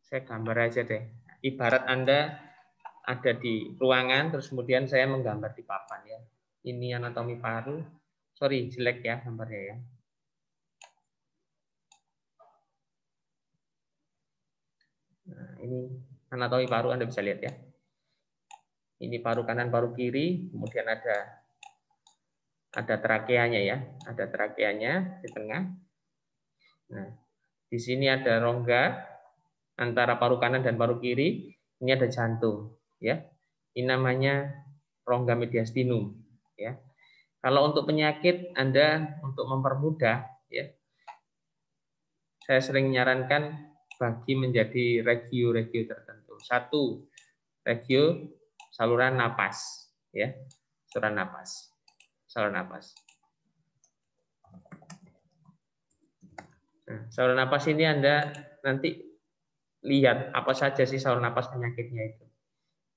Saya gambar aja deh. Ibarat Anda ada di ruangan, terus kemudian saya menggambar di papan ya. Ini anatomi paru. Sorry, jelek ya gambarnya ya. Nah, ini anatomi paru Anda bisa lihat ya. Ini paru kanan, paru kiri, kemudian ada trakeanya ya, ada trakeanya di tengah. Nah, di sini ada rongga antara paru kanan dan paru kiri. Ini ada jantung ya. Ini namanya rongga mediastinum ya. Kalau untuk penyakit Anda untuk mempermudah ya, saya sering menyarankan bagi menjadi regio-regio tertentu. Satu, regio saluran napas ya. Saluran napas. Saluran napas. Nah, saluran napas ini Anda nanti lihat apa saja sih saluran napas penyakitnya itu.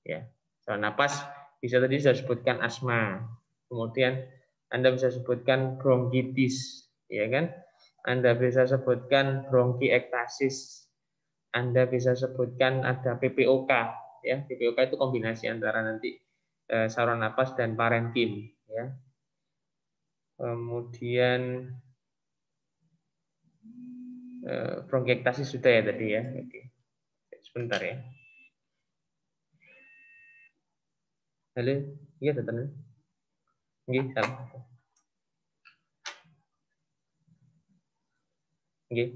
Ya. Saluran napas bisa tadi saya sebutkan asma. Kemudian Anda bisa sebutkan bronkitis, ya kan? Anda bisa sebutkan bronkiektasis. Anda bisa sebutkan ada PPOK, ya. PPOK itu kombinasi antara nanti saluran napas dan parenkim, ya. Kemudian bronkiektasis sudah ya tadi ya. Oke. Sebentar ya. Halo, iya datang. Nggih, nggih.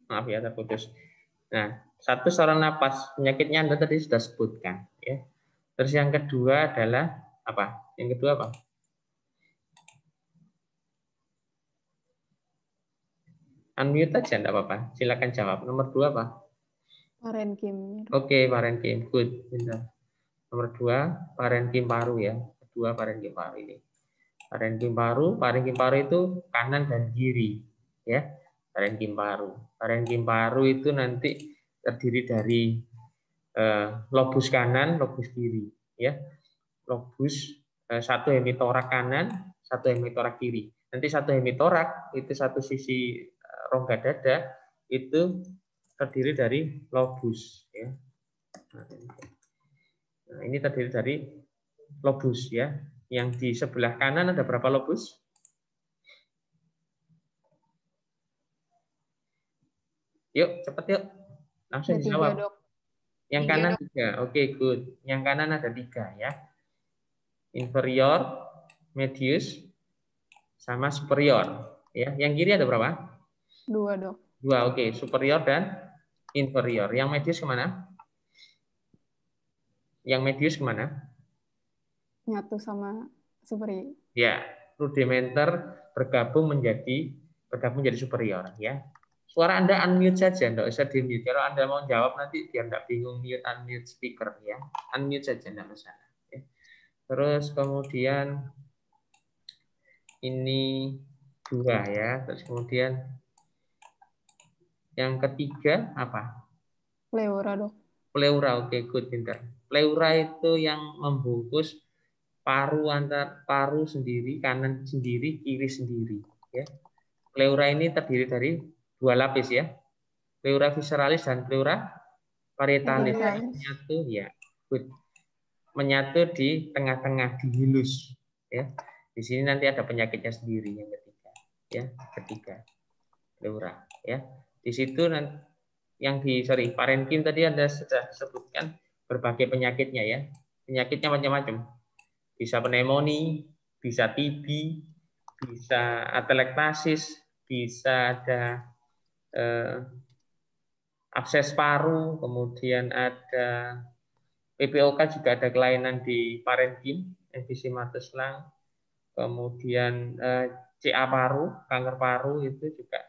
Maaf ya terputus. Nah, satu saluran napas penyakitnya Anda tadi sudah sebutkan, ya. Terus yang kedua adalah apa? Yang kedua apa? Unmute aja enggak apa-apa. Silakan jawab. Nomor 2 apa? Parenkim. Oke, parenkim. Good. Bentar. Nomor 2 parenkim paru ya. Kedua parenkim paru ini. Parenkim paru itu kanan dan kiri, ya. Parenkim paru itu nanti terdiri dari lobus kanan, lobus kiri, ya. Lobus satu hemitorak kanan, satu hemitorak kiri. Nanti satu hemitorak itu satu sisi rongga dada itu terdiri dari lobus, ya. Nah, ini terdiri dari lobus ya. Yang di sebelah kanan ada berapa lobus? Yuk, cepat yuk. Langsung Ada 3, dijawab. Dok. Yang 3, kanan Dok. 3. Oke, good. Yang kanan ada 3 ya. Inferior, medius, sama superior. Ya, yang kiri ada berapa? 2, Dok. 2, oke. Superior dan inferior. Yang medius kemana? Yang medius kemana? Nyatu sama superior. Ya, rudimenter bergabung menjadi superior ya. Suara Anda unmute saja, enggak usah di-mute. Kalau Anda mau jawab nanti biar enggak bingung mute unmute speaker ya. Unmute saja enggak masalah ya. Terus kemudian ini 2 ya. Terus kemudian yang ketiga apa? Pleura, Dok. Pleura, oke, good, pintar. Pleura itu yang membungkus paru paru sendiri, kanan sendiri, kiri sendiri ya. Pleura ini terdiri dari 2 lapis ya. Pleura visceralis dan pleura parietalis. Menyatu ya. Good. Menyatu di tengah-tengah di hilus ya. Di sini nanti ada penyakitnya sendiri yang ketiga ya, ketiga. Pleura ya. Di situ nanti yang parenkim tadi Anda sudah sebutkan berbagai penyakitnya ya. Penyakitnya macam-macam. Bisa pneumonia, bisa TB, bisa atelektasis, bisa ada abses paru, kemudian ada PPOK juga ada kelainan di parenkim, emfisematus lung, kemudian CA paru, kanker paru itu juga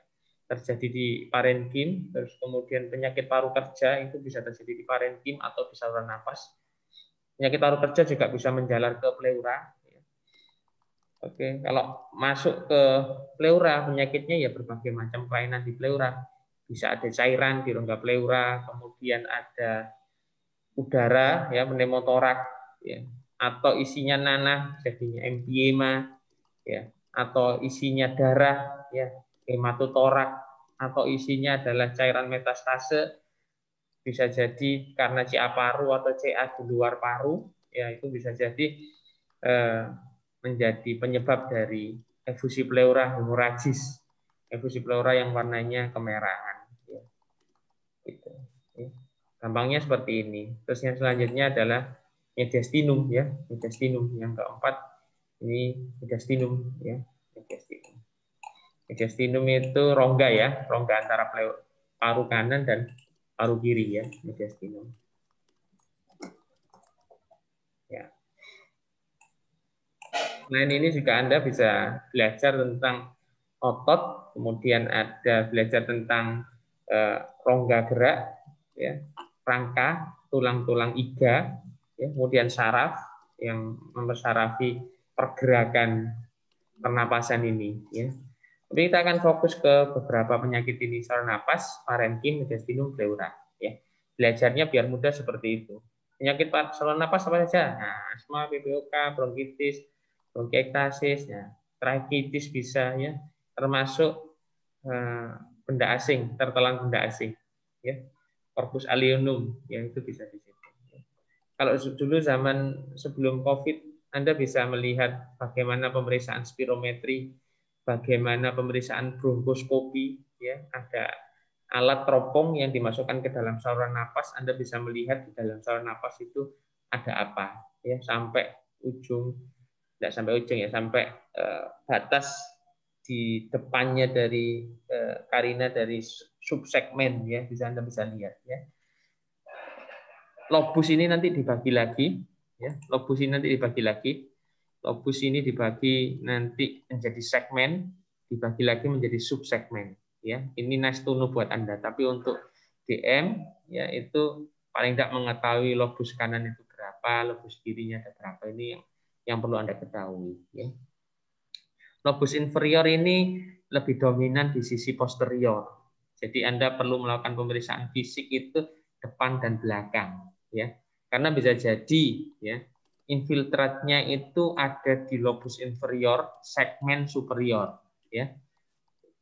terjadi di parenkim, terus kemudian penyakit paru kerja itu bisa terjadi di parenkim atau di saluran napas. Penyakit paru kerja juga bisa menjalar ke pleura. Oke, kalau masuk ke pleura, penyakitnya ya berbagai macam kelainan di pleura. Bisa ada cairan di rongga pleura, kemudian ada udara ya pneumotorak ya, atau isinya nanah jadinya empiema ya, atau isinya darah ya hematotorak, atau isinya adalah cairan metastase, bisa jadi karena CA paru atau CA di luar paru ya, itu bisa jadi menjadi penyebab dari efusi pleura hemoragis, efusi pleura yang warnanya kemerahan ya. Gitu. Ya. Gampangnya seperti ini. Terus yang selanjutnya adalah mediastinum ya, mediastinum yang keempat ini mediastinum ya, mediastinum. Mediastinum itu rongga ya, rongga antara paru kanan dan paru kiri ya, mediastinum. Ya. Nah ini juga Anda bisa belajar tentang otot, kemudian ada belajar tentang rongga gerak, ya, rangka, tulang-tulang iga, ya, kemudian saraf yang mempersarafi pergerakan pernapasan ini. Ya. Jadi kita akan fokus ke beberapa penyakit ini, saluran napas, parenkim, mediastinum, pleura. Ya. Belajarnya biar mudah seperti itu. Penyakit saluran napas apa saja? Nah, asma, PPOK, bronkitis, bronkiektasis, ya, tracheitis bisa ya, termasuk benda asing, tertelan benda asing, ya, corpus alionum, ya itu bisa di situ. Kalau dulu zaman sebelum COVID, Anda bisa melihat bagaimana pemeriksaan spirometri, bagaimana pemeriksaan bronkoskopi, ya ada alat teropong yang dimasukkan ke dalam saluran napas, Anda bisa melihat di dalam saluran napas itu ada apa, ya sampai ujung, tidak sampai ujung ya, sampai batas di depannya dari karina dari subsegmen ya, bisa Anda bisa lihat ya. Lobus ini nanti dibagi lagi ya, lobus ini nanti dibagi lagi. Lobus ini dibagi nanti menjadi segmen, dibagi lagi menjadi subsegmen ya. Ini nice to know buat Anda, tapi untuk DM ya itu paling tidak mengetahui lobus kanan itu berapa, lobus kirinya ada berapa, ini yang perlu Anda ketahui ya. Lobus inferior ini lebih dominan di sisi posterior. Jadi Anda perlu melakukan pemeriksaan fisik itu depan dan belakang ya. Karena bisa jadi ya infiltratnya itu ada di lobus inferior segmen superior ya.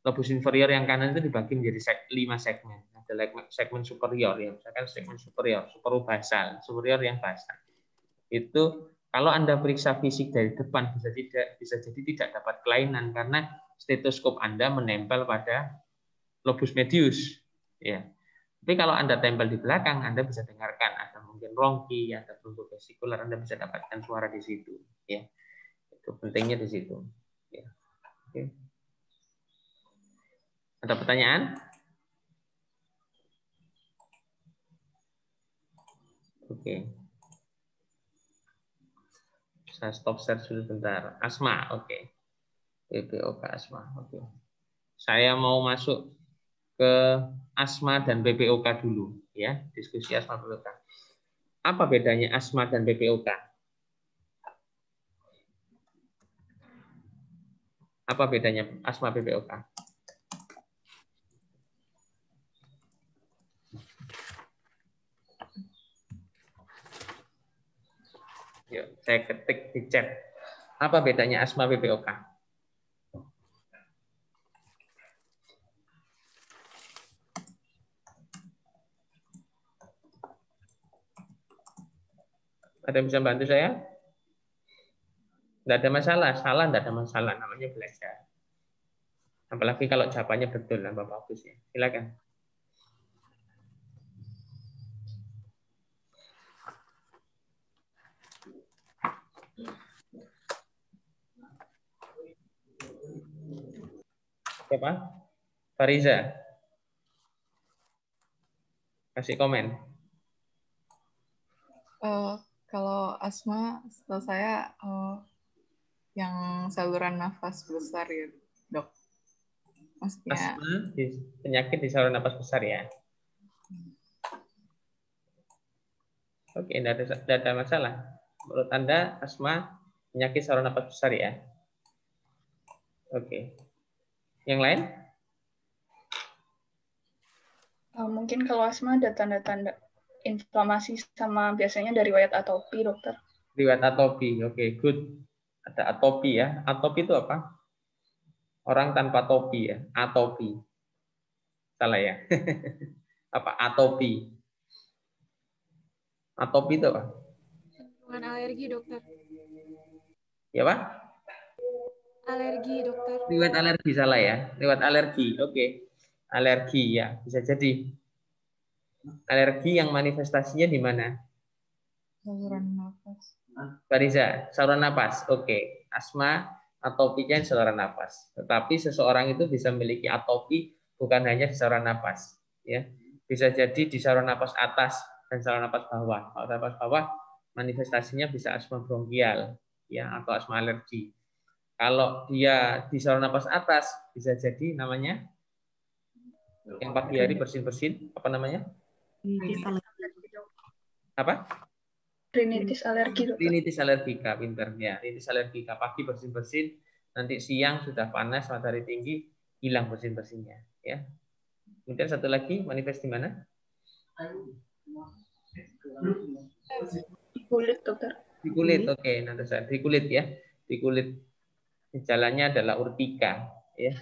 Lobus inferior yang kanan itu dibagi menjadi 5 segmen. Ada segmen superior ya, misalkan segmen superior, superobasal, superior yang basal. Itu kalau Anda periksa fisik dari depan bisa jadi tidak dapat kelainan karena stetoskop Anda menempel pada lobus medius ya. Tapi kalau Anda tempel di belakang, Anda bisa dengarkan ada mungkin rongki, ada bronkovesikular, Anda bisa dapatkan suara di situ ya. Itu pentingnya di situ ya. Oke. Ada pertanyaan? Oke. Saya stop share dulu bentar. Asma, oke. PPOK asma, oke. Saya mau masuk ke asma dan PPOK dulu ya, diskusi asma PPOK. Apa bedanya asma dan PPOK? Apa bedanya asma PPOK? Yuk, saya ketik di chat. Apa bedanya asma PPOK? Ada yang bisa bantu saya? Tidak ada masalah, salah tidak ada masalah, namanya belajar. Apalagi kalau jawabannya betul, tambah bagus ya. Silakan. Siapa? Fariza. Kasih komen. Kalau asma, setahu saya yang saluran nafas besar ya, dok. Maksudnya Asma penyakit di saluran napas besar ya. Oke, tidak ada masalah. Menurut Anda asma penyakit saluran napas besar ya? Oke. Yang lain? Mungkin kalau asma ada tanda-tanda inflamasi sama biasanya dari riwayat atopi, dokter. Riwayat atopi. Oke, good. Ada atopi ya. Atopi itu apa? Orang tanpa topi ya. Atopi. Salah ya. Apa? Atopi. Atopi itu apa? Bukan alergi, dokter. Ya, Pak? Alergi, dokter. Riwayat alergi salah ya. Riwayat alergi. Oke. Alergi ya, bisa jadi. Alergi yang manifestasinya di mana? Saluran nafas. Bariza, saluran napas. Oke. Asma atopinya di saluran napas. Tetapi seseorang itu bisa memiliki atopi bukan hanya di saluran napas, ya. Bisa jadi di saluran napas atas dan saluran napas bawah. Kalau napas bawah manifestasinya bisa asma bronkial, ya, atau asma alergi. Kalau dia di saluran napas atas bisa jadi namanya yang pagi hari bersin-bersin, apa namanya? Apa? Rinitis alergi, dokter. Rinitis alergika, pinter ya. Rinitis alergika pagi bersin-bersin, nanti siang sudah panas, matahari tinggi, hilang bersin-bersinnya, ya. Kemudian satu lagi manifest di mana? Di kulit, dokter. Di kulit, oke. Nanti saya di kulit ya. Di kulit gejalanya adalah urtika, ya.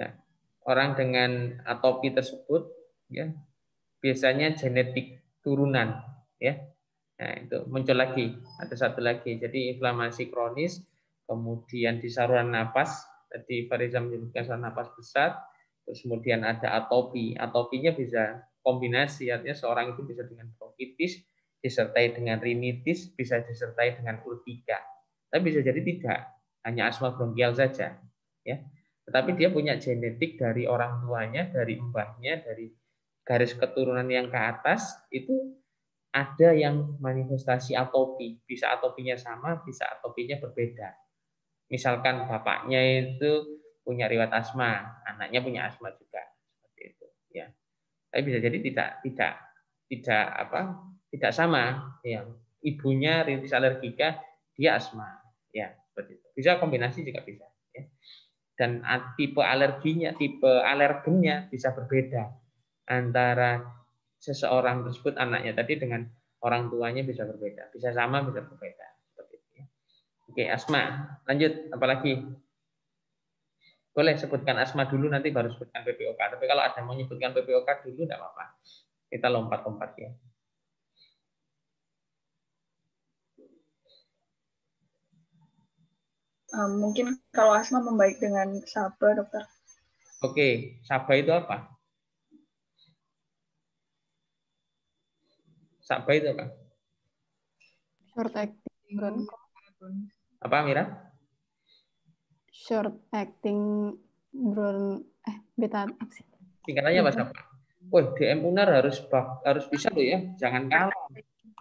Nah, orang dengan atopi tersebut, ya, biasanya genetik turunan, ya. Nah, itu muncul lagi. Ada satu lagi. Jadi inflamasi kronis, kemudian di saluran napas. Tadi Fariza menyebutkan saluran napas besar. Terus kemudian ada atopi. Atopinya bisa kombinasi, artinya seorang itu bisa dengan bronkitis, disertai dengan rinitis, bisa disertai dengan urtika. Tapi bisa jadi tidak, hanya asma bronkial saja, ya. Tetapi dia punya genetik dari orang tuanya, dari mbahnya, dari garis keturunan yang ke atas, itu ada yang manifestasi atopi. Bisa atopinya sama, bisa atopinya berbeda. Misalkan bapaknya itu punya riwayat asma, anaknya punya asma juga, seperti itu, ya. Tapi bisa jadi tidak sama. Yang ibunya rinitis alergika, dia asma, ya, seperti itu. Bisa kombinasi juga bisa, ya. Dan tipe alerginya, tipe alergennya bisa berbeda antara seseorang tersebut, anaknya tadi, dengan orang tuanya bisa berbeda, bisa sama, bisa berbeda, seperti itu, ya. Oke, asma, lanjut, apalagi? Boleh sebutkan asma dulu, nanti baru sebutkan PPOK. Tapi kalau ada mau menyebutkan PPOK dulu, tidak apa-apa. Kita lompat-lompat ya. Mungkin kalau asma membaik dengan SABA, dokter. Oke, SABA itu apa? SABA itu apa? Short acting Apa, Mira? short acting beta apa sih? Singkatannya apa, SABA? Wah, DM UNER harus bisa loh ya, jangan kalah.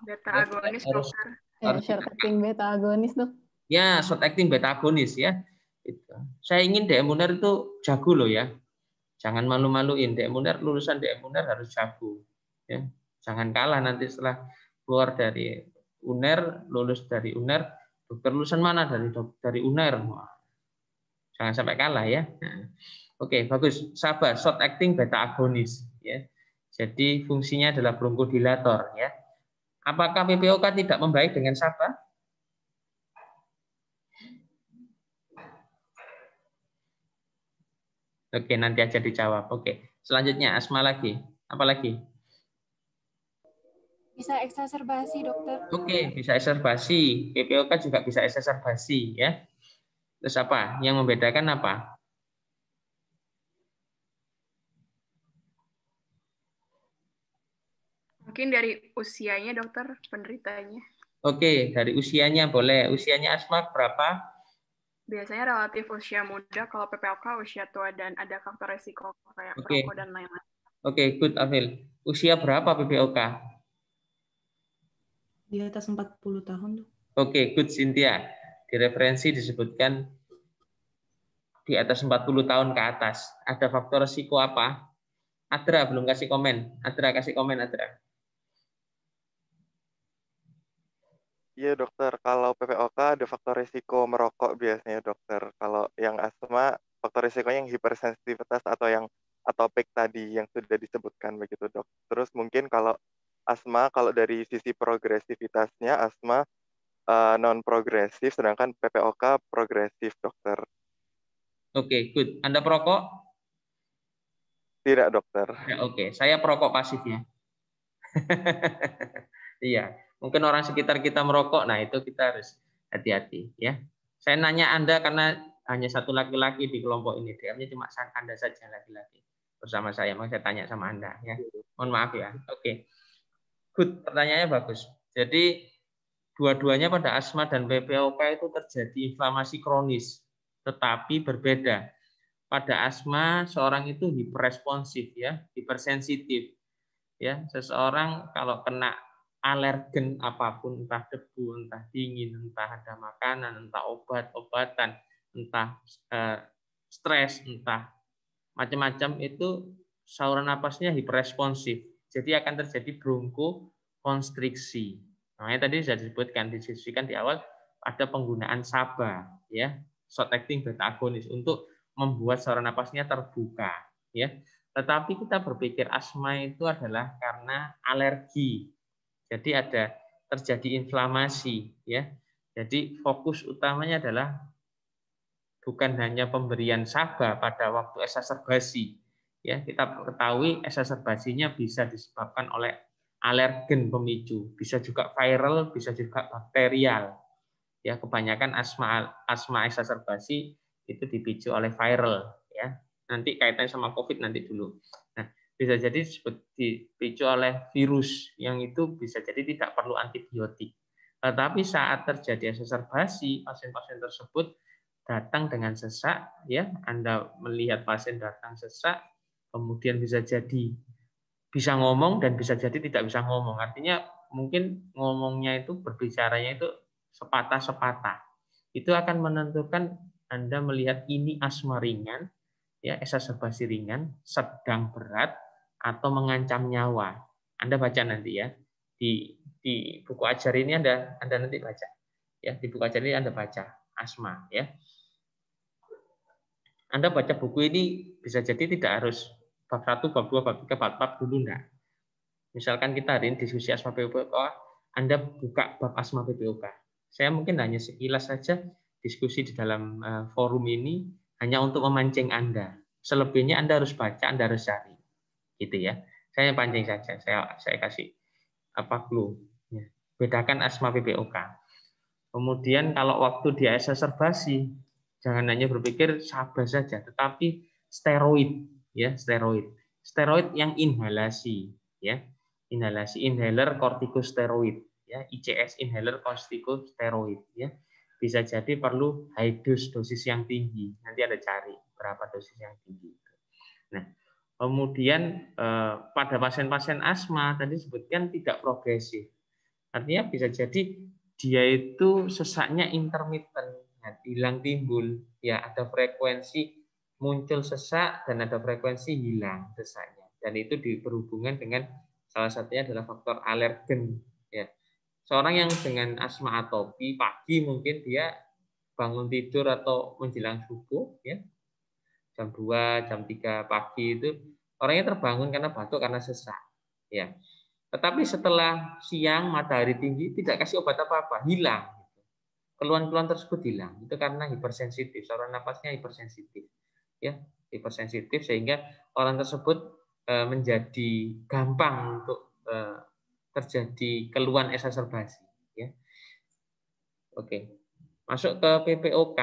Beta agonis, dokter. Short acting beta agonis, dok. Ya, short acting beta agonis ya. Itu. Saya ingin DM UNER itu jago loh ya. Jangan malu-maluin. DM UNER, lulusan DM UNER harus jago. Ya. Jangan kalah nanti setelah keluar dari UNER, lulus dari UNER, dokter lulusan mana dari UNER. Wah, jangan sampai kalah ya. Nah, oke, bagus. Sabar, short acting beta agonis ya. Jadi fungsinya adalah bronkodilator ya. Apakah PPOK tidak membaik dengan SABA? Oke, nanti aja dijawab. Oke, selanjutnya asma lagi. Apa lagi? Bisa eksaserbasi, dokter. Oke, bisa eksaserbasi. PPOK juga bisa eksaserbasi ya. Terus apa? Yang membedakan apa? Mungkin dari usianya, dokter, penderitanya. Oke, dari usianya boleh. Usianya asma berapa? Biasanya relatif usia muda, kalau PPOK usia tua dan ada faktor resiko kayak Oke. perokok dan lain-lain. Oke, good, Afil. Usia berapa PPOK? Di atas 40 tahun, Dok. Oke, good, Cynthia. Di referensi disebutkan di atas 40 tahun ke atas. Ada faktor resiko apa? Adra belum kasih komen. Adra kasih komen, Adra. Iya dokter, kalau PPOK ada faktor risiko merokok biasanya dokter. Kalau yang asma, faktor risikonya yang hipersensitivitas atau yang atopik tadi yang sudah disebutkan begitu dok. Terus mungkin kalau asma, kalau dari sisi progresivitasnya asma non progresif, sedangkan PPOK progresif dokter. Oke, good. Anda perokok? Tidak dokter. Ya, oke. Saya perokok pasif ya. Iya, mungkin orang sekitar kita merokok, nah itu kita harus hati-hati ya. Saya nanya Anda karena hanya satu laki-laki di kelompok ini, DM-nya cuma Anda saja laki-laki bersama saya, mau saya tanya sama Anda ya. Mohon maaf ya. Oke. Good, pertanyaannya bagus. Jadi dua-duanya pada asma dan PPOK itu terjadi inflamasi kronis, tetapi berbeda. Pada asma seorang itu hiperresponsif ya, hipersensitif. Ya, seseorang kalau kena alergen apapun, entah debu, entah dingin, entah ada makanan, entah obat-obatan, entah stres, entah macam-macam, itu saluran napasnya hiperresponsif. Jadi akan terjadi bronkokonstriksi. Namanya tadi sudah disebutkan, didiskusikan di awal, ada penggunaan SABA, ya, short acting beta agonis untuk membuat saluran napasnya terbuka, ya. Tetapi kita berpikir asma itu adalah karena alergi. Jadi ada terjadi inflamasi, ya. Jadi fokus utamanya adalah bukan hanya pemberian SABA pada waktu exacerbasi. Ya, kita ketahui exacerbasinya bisa disebabkan oleh alergen pemicu, bisa juga viral, bisa juga bakterial. Ya, kebanyakan asma exacerbasi itu dipicu oleh viral, ya. Nanti kaitannya sama COVID nanti dulu. Nah, bisa jadi dipicu oleh virus yang itu bisa jadi tidak perlu antibiotik. Tetapi saat terjadi exacerbasi, pasien-pasien tersebut datang dengan sesak, ya. Anda melihat pasien datang sesak, kemudian bisa jadi bisa ngomong dan bisa jadi tidak bisa ngomong. Artinya mungkin ngomongnya itu, berbicaranya itu sepatah-sepatah. Itu akan menentukan Anda melihat ini asma ringan, ya, exacerbasi ringan, sedang berat, atau mengancam nyawa. Anda baca nanti ya. Di buku ajar ini Anda nanti baca. Ya, di buku ajar ini Anda baca asma, ya. Anda baca buku ini bisa jadi tidak harus bab 1, bab 2, bab 3, bab 4 dulu enggak. Misalkan kita hari ini diskusi asma PPOK, Anda buka bab asma PPOK. Saya mungkin hanya sekilas saja diskusi di dalam forum ini hanya untuk memancing Anda. Selebihnya Anda harus baca, Anda harus cari. Gitu ya. Saya pancing saja, saya kasih clue. Ya. Bedakan asma PPOK. Kemudian kalau waktu dia exacerbasi, jangan hanya berpikir sabar saja, tetapi steroid, ya, steroid. Steroid yang inhalasi, ya. Inhalasi, inhaler kortikosteroid, ya, ICS, inhaler kortikosteroid, ya. Bisa jadi perlu high dose, dosis yang tinggi. Nanti ada cari berapa dosis yang tinggi. Nah, kemudian pada pasien-pasien asma tadi disebutkan tidak progresif. Artinya bisa jadi dia itu sesaknya intermittent, hilang timbul, ya, ada frekuensi muncul sesak dan ada frekuensi hilang sesaknya. Dan itu berhubungan dengan salah satunya adalah faktor alergen, ya. Seorang yang dengan asma atopi pagi mungkin dia bangun tidur atau menjelang subuh, ya, jam 2, jam 3 pagi itu orangnya terbangun karena batuk, karena sesak, ya. Tetapi setelah siang matahari tinggi tidak kasih obat apa-apa, hilang. Keluhan-keluhan tersebut hilang. Itu karena hipersensitif, saluran napasnya hipersensitif. Ya, hipersensitif sehingga orang tersebut menjadi gampang untuk terjadi keluhan exacerbasi, ya. Oke. Masuk ke PPOK,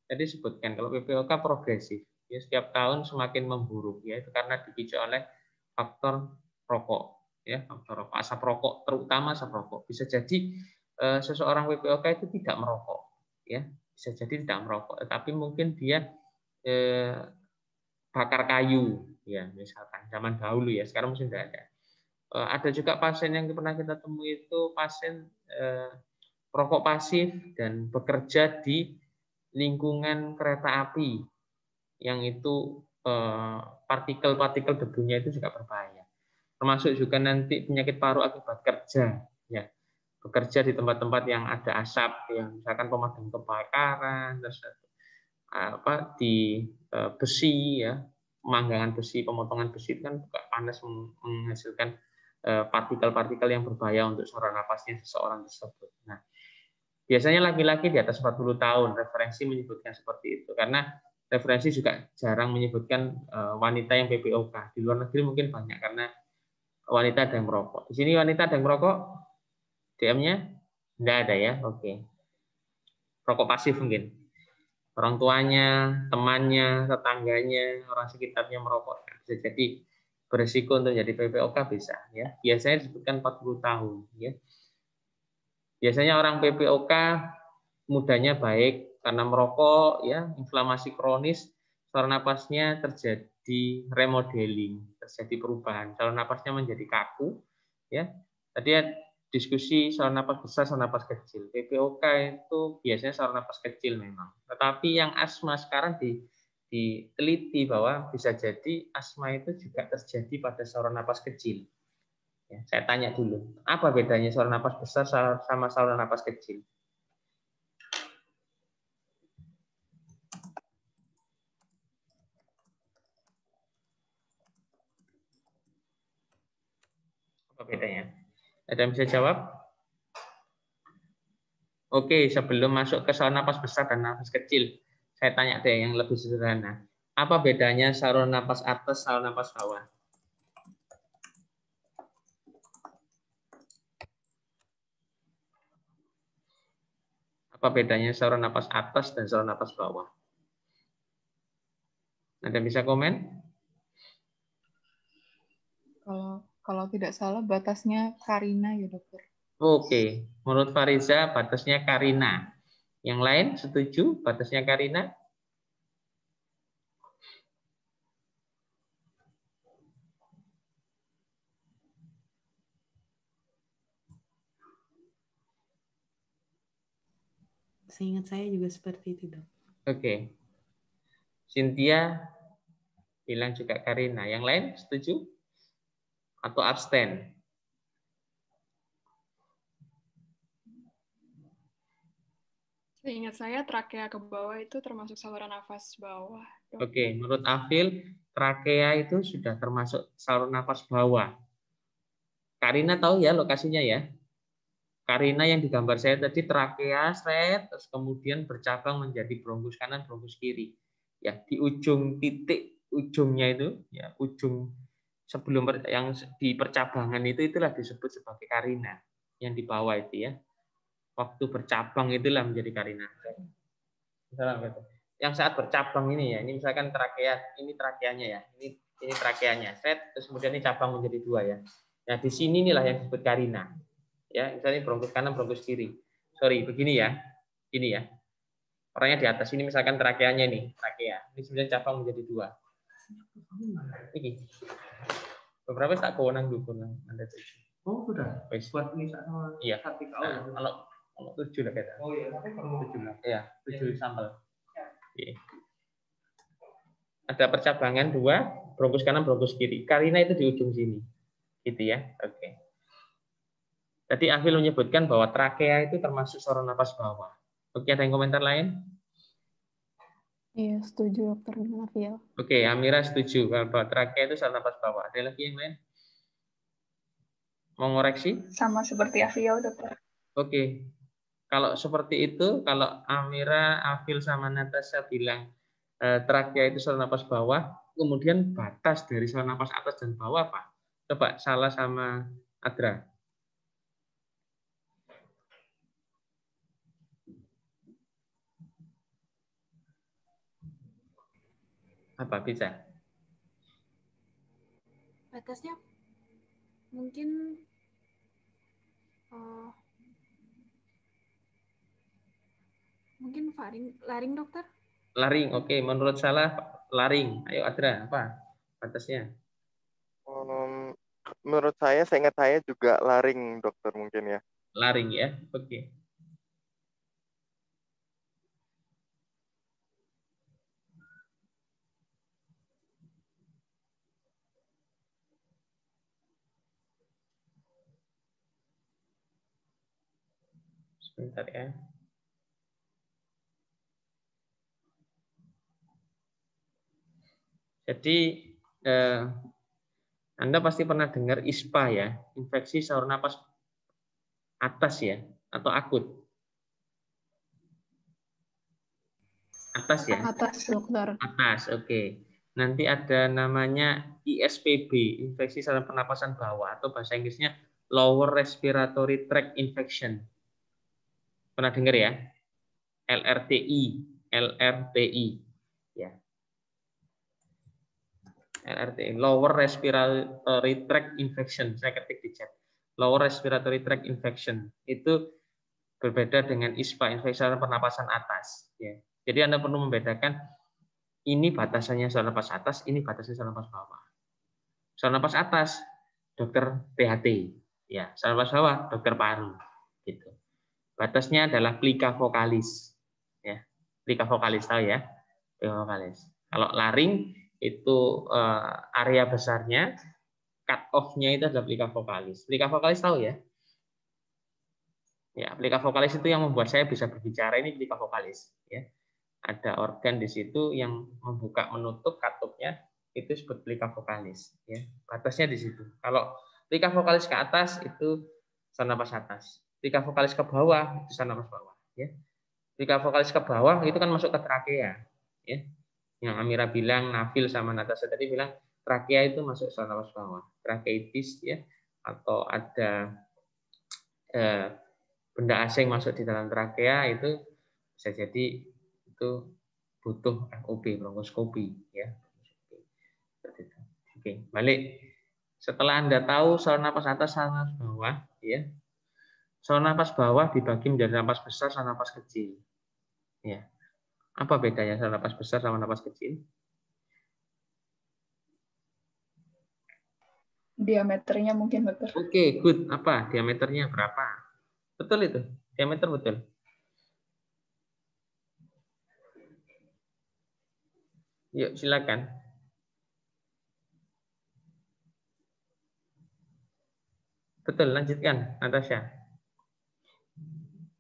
tadi sebutkan kalau PPOK progresif, ya, setiap tahun semakin memburuk, ya, itu karena dipicu oleh faktor rokok, ya, faktor rokok, asap rokok, terutama asap rokok. Bisa jadi seseorang PPOK itu tidak merokok, ya, bisa jadi tidak merokok, tetapi mungkin dia bakar kayu, ya, misalkan zaman dahulu, ya, sekarang mungkin tidak ada. Ada juga pasien yang pernah kita temui itu pasien perokok pasif dan bekerja di lingkungan kereta api yang itu partikel-partikel debunya itu juga berbahaya. Termasuk juga nanti penyakit paru akibat kerja, ya. bekerja di tempat-tempat yang ada asap, yang misalkan pemadam kebakaran, terus di besi ya, pemanggangan besi, pemotongan besi itu kan juga panas menghasilkan partikel-partikel yang berbahaya untuk saluran napasnya seseorang tersebut. Nah, biasanya laki-laki di atas 40 tahun referensi menyebutkan seperti itu, karena referensi juga jarang menyebutkan wanita yang PPOK. Di luar negeri mungkin banyak karena wanita ada yang merokok. Di sini wanita ada yang merokok, DM-nya enggak ada ya. Oke. Rokok pasif mungkin. Orang tuanya, temannya, tetangganya, orang sekitarnya merokok. Bisa jadi berisiko untuk jadi PPOK bisa ya. Biasanya disebutkan 40 tahun ya. Biasanya orang PPOK mudanya baik karena merokok ya, inflamasi kronis, saluran napasnya terjadi remodeling, terjadi perubahan. Saluran napasnya menjadi kaku ya. Tadi diskusi saluran napas besar, saluran napas kecil. PPOK itu biasanya saluran napas kecil memang. Tetapi yang asma sekarang diteliti bahwa bisa jadi asma itu juga terjadi pada saluran napas kecil. Ya, saya tanya dulu, apa bedanya saluran napas besar sama saluran napas kecil? Apa bedanya? Ada yang bisa jawab? Oke, sebelum masuk ke saluran napas besar dan napas kecil, saya tanya deh yang lebih sederhana. Apa bedanya saluran napas atas, saluran napas bawah? Apa bedanya saluran napas atas dan saluran napas bawah? Ada yang bisa komen? Kalau tidak salah batasnya Karina ya dokter. Oke, menurut Fariza batasnya Karina. Yang lain setuju batasnya Karina? Seingat saya juga seperti itu, Dok. Oke. Cynthia bilang juga Karina. Yang lain setuju? Atau abstain? Seingat saya trakea ke bawah itu termasuk saluran nafas bawah. Oke, menurut Afil, trakea itu sudah termasuk saluran nafas bawah. Karina tahu ya lokasinya ya? Karina yang digambar saya tadi trakea, terus kemudian bercabang menjadi bronkus kanan, bronkus kiri. Ya, di ujung titik ujungnya itu, ya ujung sebelum yang di percabangan itulah disebut sebagai karina. Yang di bawah itu ya. Waktu bercabang itulah menjadi karina. Misalnya, yang saat bercabang ini ya, ini misalkan trakea, ini trakeanya ya, ini trakeanya, terus kemudian ini cabang menjadi dua ya. Nah di sini inilah yang disebut karina. Ya, misalnya bronkus kanan, bronkus kiri. Sorry, begini ya, ini ya. Orangnya di atas ini misalkan trakeanya nih, trakea. Ini kemudian cabang menjadi dua. Ini. Beberapa tak kewenang dulu Anda tujuh. Oh sudah. Buat ini sama. Iya. Nah, kalau 7 lah kita. Oh iya. 7 lah. Iya, 7 sampel. Oke. Ada percabangan dua, bronkus kanan, bronkus kiri. Karina itu di ujung sini. Gitu ya. Oke. Tadi Afil menyebutkan bahwa trakea itu termasuk saluran napas bawah. Oke, ada yang komentar lain? Iya, setuju dokter dengan Afil. Oke, Amira setuju bahwa trakea itu saluran napas bawah. Ada lagi yang lain? Mau ngoreksi? Sama seperti Afil, dokter. Oke. Kalau seperti itu, kalau Amira, Afil, sama Natasha bilang trakea itu saluran napas bawah, kemudian batas dari saluran napas atas dan bawah apa? Coba Salah sama Adra. Apa bisa? Batasnya mungkin mungkin laring dokter. Laring, oke. Menurut Salah laring. Ayo Adra, apa batasnya? Menurut saya, seingat saya juga laring dokter mungkin ya. Laring ya, oke. Sebentar ya. Jadi Anda pasti pernah dengar ISPA ya, infeksi saluran napas atas ya, atau akut. Atas ya? Atas, dokter. Atas, oke. Nanti ada namanya ISPB, infeksi saluran pernapasan bawah, atau bahasa Inggrisnya lower respiratory tract infection. Pernah dengar ya? LRTI, ya. LRTI, lower respiratory tract infection. Saya ketik di chat. Lower respiratory tract infection itu berbeda dengan ISPA, infeksi saluran pernapasan atas. Ya. Jadi Anda perlu membedakan ini batasannya saluran napas atas, ini batasannya saluran napas bawah. Saluran napas atas, dokter THT. Ya, saluran napas bawah, dokter paru. Gitu. Batasnya adalah plika vokalis. Ya, plika vokalis tahu ya? Plika vokalis. Kalau laring itu area besarnya, cut off-nya itu adalah plika vokalis. Plika vokalis tahu ya? Ya, plika vokalis itu yang membuat saya bisa berbicara, ini plika vokalis. Ya. Ada organ di situ yang membuka menutup katupnya, itu disebut plika vokalis. Ya. Batasnya di situ. Kalau plika vokalis ke atas itu saluran napas atas. Plika vokalis ke bawah itu saluran napas bawah. Ya. Plika vokalis ke bawah itu kan masuk ke trakea. Ya. Yang Amira bilang, Nafil sama Natasha tadi bilang trakea itu masuk saluran napas bawah. Trakeitis ya, atau ada benda asing masuk di dalam trakea itu bisa jadi itu butuh FOP, bronkoskopi ya. Oke, balik. Setelah Anda tahu saluran napas atas, saluran napas bawah ya. Saluran napas bawah dibagi menjadi napas besar sama napas kecil. Ya. Apa bedanya saluran napas besar sama napas kecil? Diameternya mungkin, dokter. Oke, good. Apa? Diameternya berapa? Betul itu. Diameter betul. Yuk, silakan. Betul, lanjutkan, Natasha.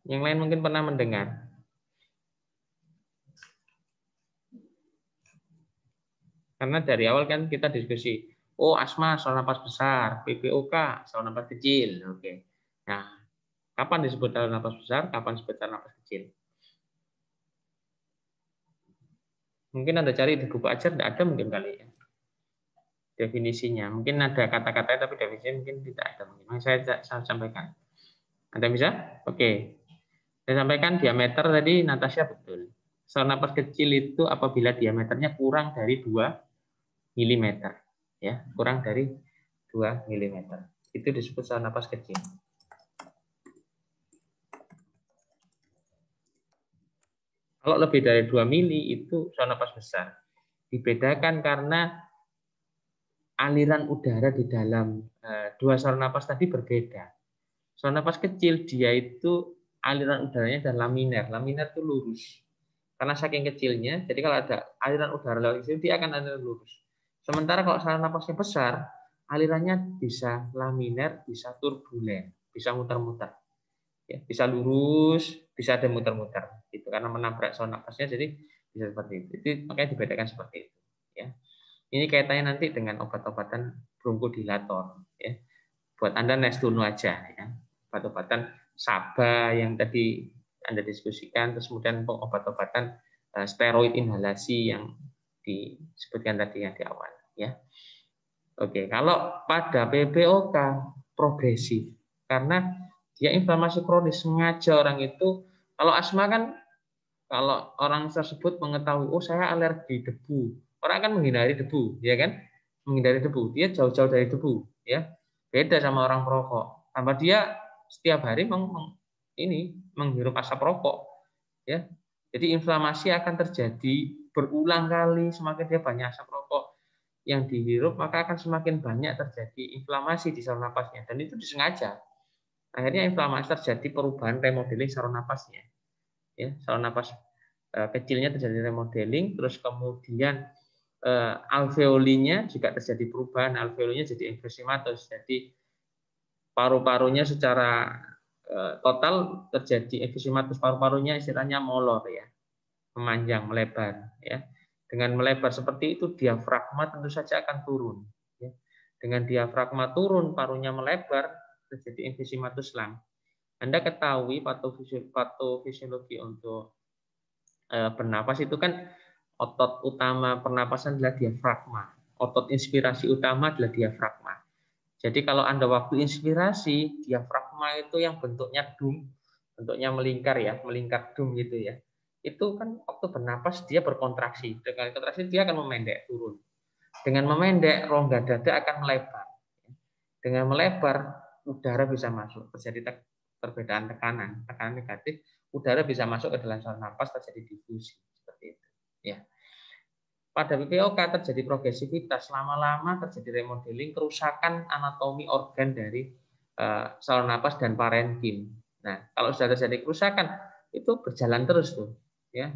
Yang lain mungkin pernah mendengar. Karena dari awal kan kita diskusi, oh asma saluran napas besar, PPOK saluran napas kecil. Oke. Nah, kapan disebut saluran napas besar, kapan disebut saluran napas kecil? Mungkin Anda cari di buku ajar, tidak ada mungkin kali ya. Definisinya. Mungkin ada kata-katanya, tapi definisinya mungkin tidak ada. Mungkin saya sampaikan. Anda bisa? Oke. Saya sampaikan diameter tadi, Natasha betul. Saluran napas kecil itu apabila diameternya kurang dari 2 mm. Ya, kurang dari 2 mm. Itu disebut saluran napas kecil. Kalau lebih dari 2 mili itu saluran napas besar. Dibedakan karena aliran udara di dalam dua saluran napas tadi berbeda. Saluran napas kecil dia itu aliran udaranya adalah laminer. Laminer itu lurus. Karena saking kecilnya, jadi kalau ada aliran udara lewat situ dia akan aliran lurus. Sementara kalau saluran napasnya besar, alirannya bisa laminer, bisa turbulen, bisa muter-muter. Ya, bisa lurus, bisa ada muter-muter. Gitu, karena menabrak saluran napasnya, jadi bisa seperti itu. Itu makanya dibedakan seperti itu. Ya. Ini kaitannya nanti dengan obat-obatan bronkodilator. Ya. Buat Anda Nestuno aja. Ya. Obat-obatan SABA yang tadi Anda diskusikan, terus kemudian obat-obatan steroid inhalasi yang disebutkan tadi yang di awal. Ya. Oke, kalau pada PPOK progresif, karena dia inflamasi kronis, sengaja orang itu, kalau asma kan, kalau orang tersebut mengetahui, oh saya alergi debu, orang akan menghindari debu, ya kan? Menghindari debu, dia jauh-jauh dari debu, ya. Beda sama orang perokok. Tambah dia setiap hari menghirup asap rokok, ya. Jadi inflamasi akan terjadi berulang kali, semakin dia banyak asap rokok yang dihirup, maka akan semakin banyak terjadi inflamasi di saluran napasnya, dan itu disengaja. Akhirnya inflamasi terjadi perubahan remodeling saluran napasnya. Ya, saluran napas kecilnya terjadi remodeling, terus kemudian alveolinya juga terjadi perubahan, alveolinya jadi emfisematos, jadi paru-parunya secara total terjadi emfisematus paru-parunya istilahnya molor ya, memanjang, melebar ya. Dengan melebar seperti itu diafragma tentu saja akan turun ya. Dengan diafragma turun, parunya melebar, terjadi emfisematus lung. Anda ketahui patofisiologi untuk bernapas itu kan otot utama pernapasan adalah diafragma. Otot inspirasi utama adalah diafragma. Jadi kalau Anda waktu inspirasi, diafragma itu yang bentuknya dum, bentuknya melingkar ya, melingkar dum gitu ya. Itu kan waktu bernapas dia berkontraksi. Dengan kontraksi dia akan memendek turun. Dengan memendek rongga dada akan melebar. Dengan melebar udara bisa masuk, terjadi perbedaan tekanan negatif, udara bisa masuk ke dalam saluran napas, terjadi difusi seperti itu. Ya. Pada PPOK terjadi progresivitas, lama-lama terjadi remodeling, kerusakan anatomi organ dari saluran napas dan parenkim. Nah, kalau sudah terjadi kerusakan, itu berjalan terus tuh, ya.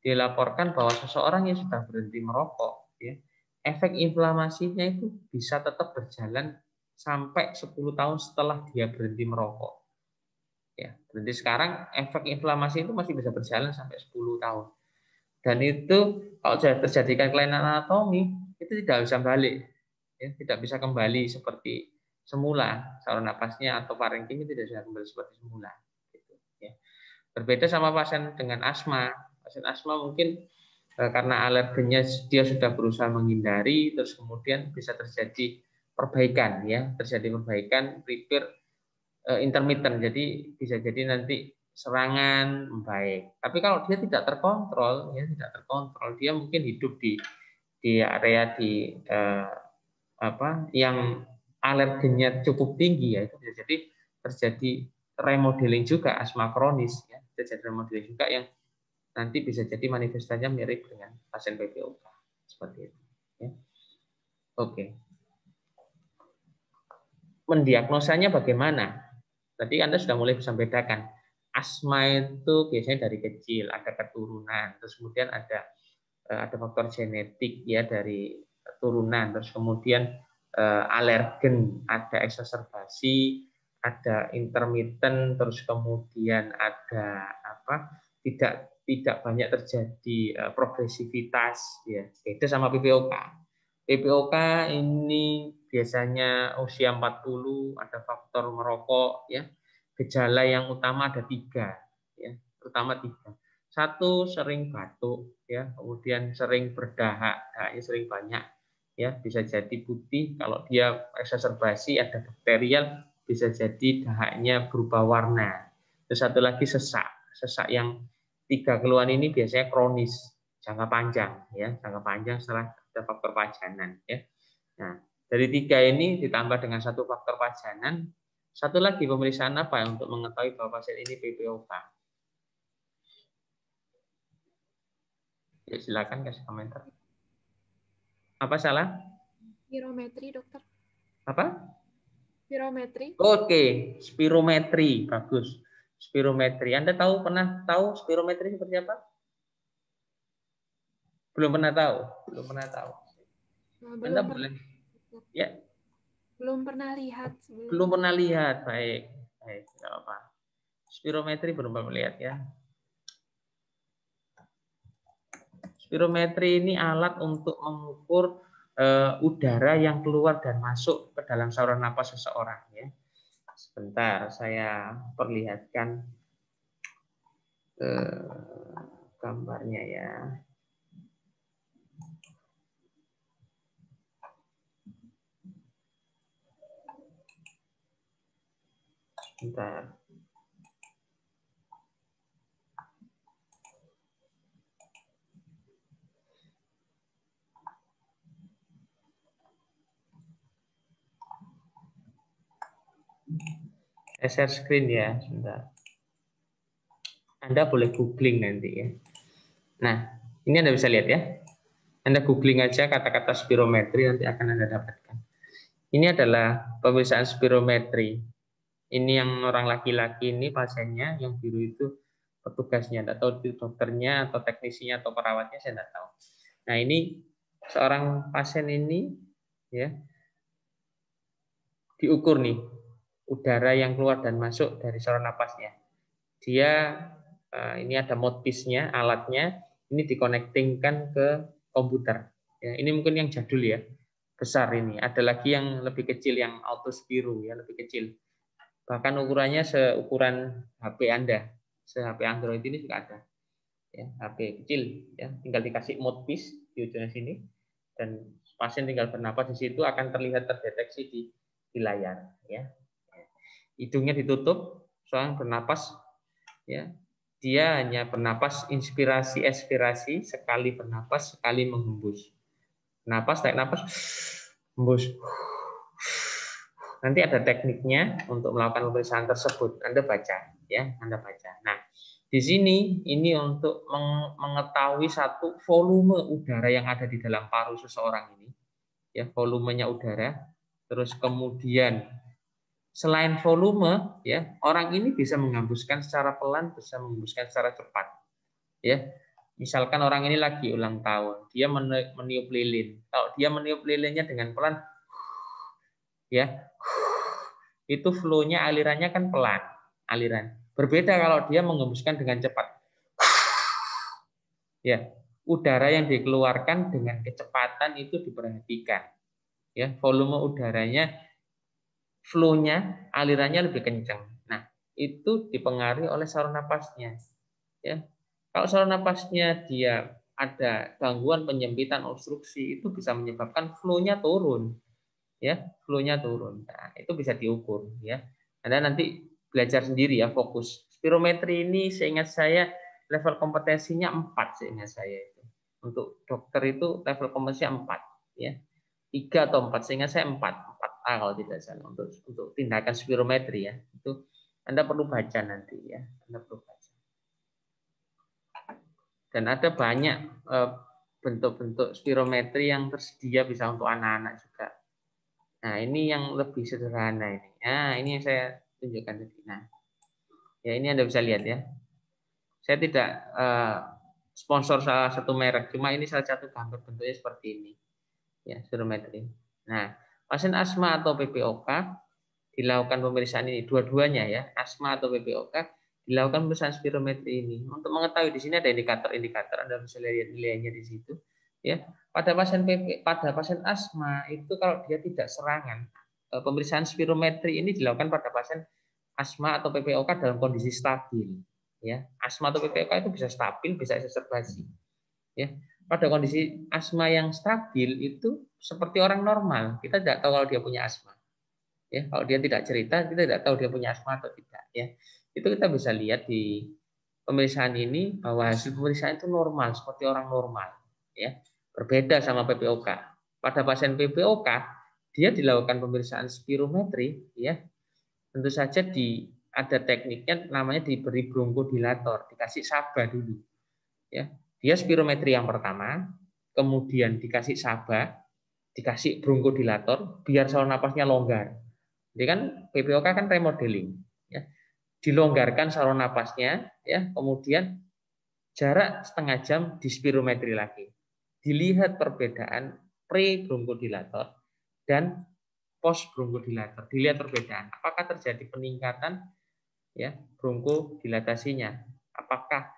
Dilaporkan bahwa seseorang yang sudah berhenti merokok, ya, efek inflamasinya itu bisa tetap berjalan sampai 10 tahun setelah dia berhenti merokok. Ya, berhenti sekarang, efek inflamasi itu masih bisa berjalan sampai 10 tahun. Dan itu kalau sudah terjadikan kelainan anatomi, itu tidak bisa balik, ya, tidak bisa kembali seperti semula. Saluran napasnya atau parenkim tidak bisa kembali seperti semula. Gitu, ya. Berbeda sama pasien dengan asma. Pasien asma mungkin karena alergennya dia sudah berusaha menghindari, terus kemudian bisa terjadi perbaikan, ya, terjadi perbaikan repair intermittent. Jadi bisa jadi nanti serangan membaik. Tapi kalau dia tidak terkontrol, ya tidak terkontrol, dia mungkin hidup di area yang alergennya cukup tinggi, ya itu bisa jadi terjadi remodeling juga asma kronis, ya terjadi remodeling juga yang nanti bisa jadi manifestasinya mirip dengan pasien PPOK seperti itu. Ya. Oke. Mendiagnosanya bagaimana? Tadi Anda sudah mulai bisa bedakan. Asma itu biasanya dari kecil, ada keturunan, terus kemudian ada faktor genetik ya dari keturunan, terus kemudian alergen, ada eksaserbasi, ada intermittent, terus kemudian ada tidak banyak terjadi progresivitas ya. Beda sama PPOK. PPOK ini biasanya usia 40, ada faktor merokok ya. Gejala yang utama ada 3 ya, terutama 3. 1 sering batuk ya, kemudian sering berdahak, dahaknya sering banyak ya, bisa jadi putih, kalau dia eksaserbasi ada bakterial bisa jadi dahaknya berubah warna. Terus satu lagi sesak yang 3 keluhan ini biasanya kronis, jangka panjang ya, jangka panjang setelah ada faktor pajanan ya. Nah, dari 3 ini ditambah dengan 1 faktor pajanan, satu lagi pemeriksaan apa untuk mengetahui bahwa pasien ini PPOK? Ya, silakan kasih komentar. Apa salah? Spirometri, dokter. Apa? Spirometri. Oke, spirometri, bagus. Spirometri. Anda pernah tahu spirometri seperti apa? Belum pernah tahu. Belum Anda boleh. Ya. Belum pernah lihat. Belum pernah lihat, baik, tidak apa. Spirometri belum pernah lihat ya. Spirometri ini alat untuk mengukur udara yang keluar dan masuk ke dalam saluran napas seseorang ya. Sebentar, saya perlihatkan gambarnya ya. Sebentar. Share screen ya, sebentar. Anda boleh googling nanti ya. Nah, ini Anda bisa lihat ya. Anda googling aja kata-kata spirometri, nanti akan Anda dapatkan. Ini adalah pemeriksaan spirometri. Ini yang orang laki-laki ini pasiennya, yang biru itu petugasnya, tidak tahu itu dokternya atau teknisinya atau perawatnya, saya tidak tahu. Nah, ini seorang pasien ini ya diukur nih udara yang keluar dan masuk dari saluran napasnya. Dia ini ada mouthpiece-nya, alatnya, ini dikonektingkan ke komputer. Ya, ini mungkin yang jadul ya, besar ini. Ada lagi yang lebih kecil, yang autospiro ya, lebih kecil. Bahkan ukurannya seukuran HP Anda, se-HP Android ini juga ada. Ya, HP kecil, ya, tinggal dikasih mouthpiece di ujung sini, dan pasien tinggal bernapas di situ akan terlihat terdeteksi di layar. Ya, hidungnya ditutup, soalnya bernapas, ya, dia hanya bernapas inspirasi ekspirasi, sekali bernapas sekali menghembus. Napas, tarik napas, hembus. Nanti ada tekniknya untuk melakukan pemeriksaan tersebut. Anda baca, ya, Anda baca. Nah, di sini ini untuk mengetahui satu volume udara yang ada di dalam paru seseorang ini, ya, volumenya udara. Terus kemudian selain volume, ya, orang ini bisa menghembuskan secara pelan, bisa menghembuskan secara cepat, ya. Misalkan orang ini lagi ulang tahun, dia meniup lilin. Kalau dia meniup lilinnya dengan pelan, ya, itu flow-nya, alirannya kan pelan, aliran. Berbeda kalau dia menghembuskan dengan cepat, ya, udara yang dikeluarkan dengan kecepatan itu diperhatikan, ya, volume udaranya, flow-nya, alirannya lebih kencang. Nah, itu dipengaruhi oleh saluran napasnya. Ya, kalau saluran napasnya dia ada gangguan penyempitan, obstruksi, itu bisa menyebabkan flow-nya turun. Ya, flow-nya turun. Nah, itu bisa diukur. Ya, Anda nanti belajar sendiri ya, fokus. Spirometri ini seingat saya level kompetensinya 4 seingat saya itu. Untuk dokter itu level kompetensinya 4. Ya. 3 atau 4, sehingga saya 4A kalau tidak salah untuk tindakan spirometri ya. Itu Anda perlu baca nanti ya. Anda perlu baca. Dan ada banyak bentuk-bentuk spirometri yang tersedia bisa untuk anak-anak juga. Nah, ini yang lebih sederhana ini. Nah, ini yang saya tunjukkan tadi. Nah, ya ini Anda bisa lihat ya. Saya tidak sponsor salah satu merek, cuma ini salah satu gambar bentuknya seperti ini. Ya, spirometri. Nah, pasien asma atau PPOK dilakukan pemeriksaan ini, dua-duanya ya, asma atau PPOK dilakukan pemeriksaan spirometri ini. Untuk mengetahui di sini ada indikator-indikator, Anda bisa lihat nilainya di situ. Ya, pada pasien asma itu kalau dia tidak serangan, pemeriksaan spirometri ini dilakukan pada pasien asma atau PPOK dalam kondisi stabil. Ya, asma atau PPOK itu bisa stabil, bisa exacerbasi. Ya, pada kondisi asma yang stabil itu seperti orang normal. Kita tidak tahu kalau dia punya asma. Ya, kalau dia tidak cerita, kita tidak tahu dia punya asma atau tidak. Ya, itu kita bisa lihat di pemeriksaan ini bahwa hasil pemeriksaan itu normal, seperti orang normal. Ya, berbeda sama PPOK. Pada pasien PPOK, dia dilakukan pemeriksaan spirometri. Ya, tentu saja ada tekniknya, namanya diberi bronkodilator, dikasih saba dulu. Ya. Dia spirometri yang pertama, kemudian dikasih saba, dikasih bronkodilator, biar saluran napasnya longgar. Jadi kan PPOK kan remodeling, ya. Dilonggarkan saluran napasnya, ya. Kemudian jarak setengah jam di spirometri lagi. Dilihat perbedaan pre-bronkodilator dan post-bronkodilator. Dilihat perbedaan. Apakah terjadi peningkatan, ya, bronkodilatasinya? Apakah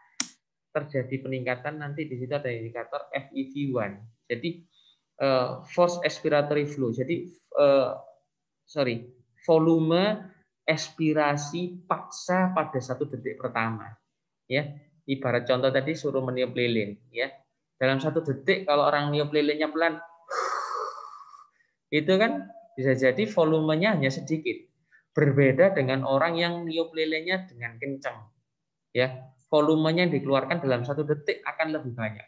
terjadi peningkatan? Nanti di situ ada indikator FEV1. Jadi forced expiratory flow. Jadi volume expirasi paksa pada 1 detik pertama. Ya, ibarat contoh tadi suruh meniup lilin. Ya, dalam 1 detik kalau orang niup lilinnya pelan, itu kan bisa jadi volumenya hanya sedikit. Berbeda dengan orang yang niup lilinnya dengan kencang. Ya, volumenya yang dikeluarkan dalam 1 detik akan lebih banyak.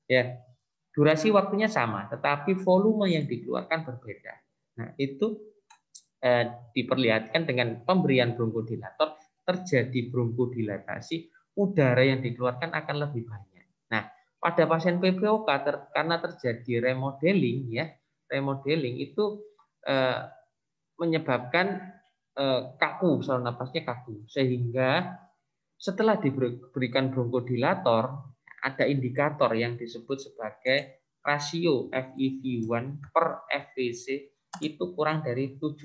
Ya, durasi waktunya sama, tetapi volume yang dikeluarkan berbeda. Nah, itu diperlihatkan dengan pemberian bronkodilator, terjadi bronkodilatasi, udara yang dikeluarkan akan lebih banyak. Nah, pada pasien PPOK karena terjadi remodeling, ya, remodeling itu menyebabkan kaku, saluran napasnya kaku, sehingga setelah diberikan bronkodilator ada indikator yang disebut sebagai rasio FEV1 per FVC itu kurang dari 70%.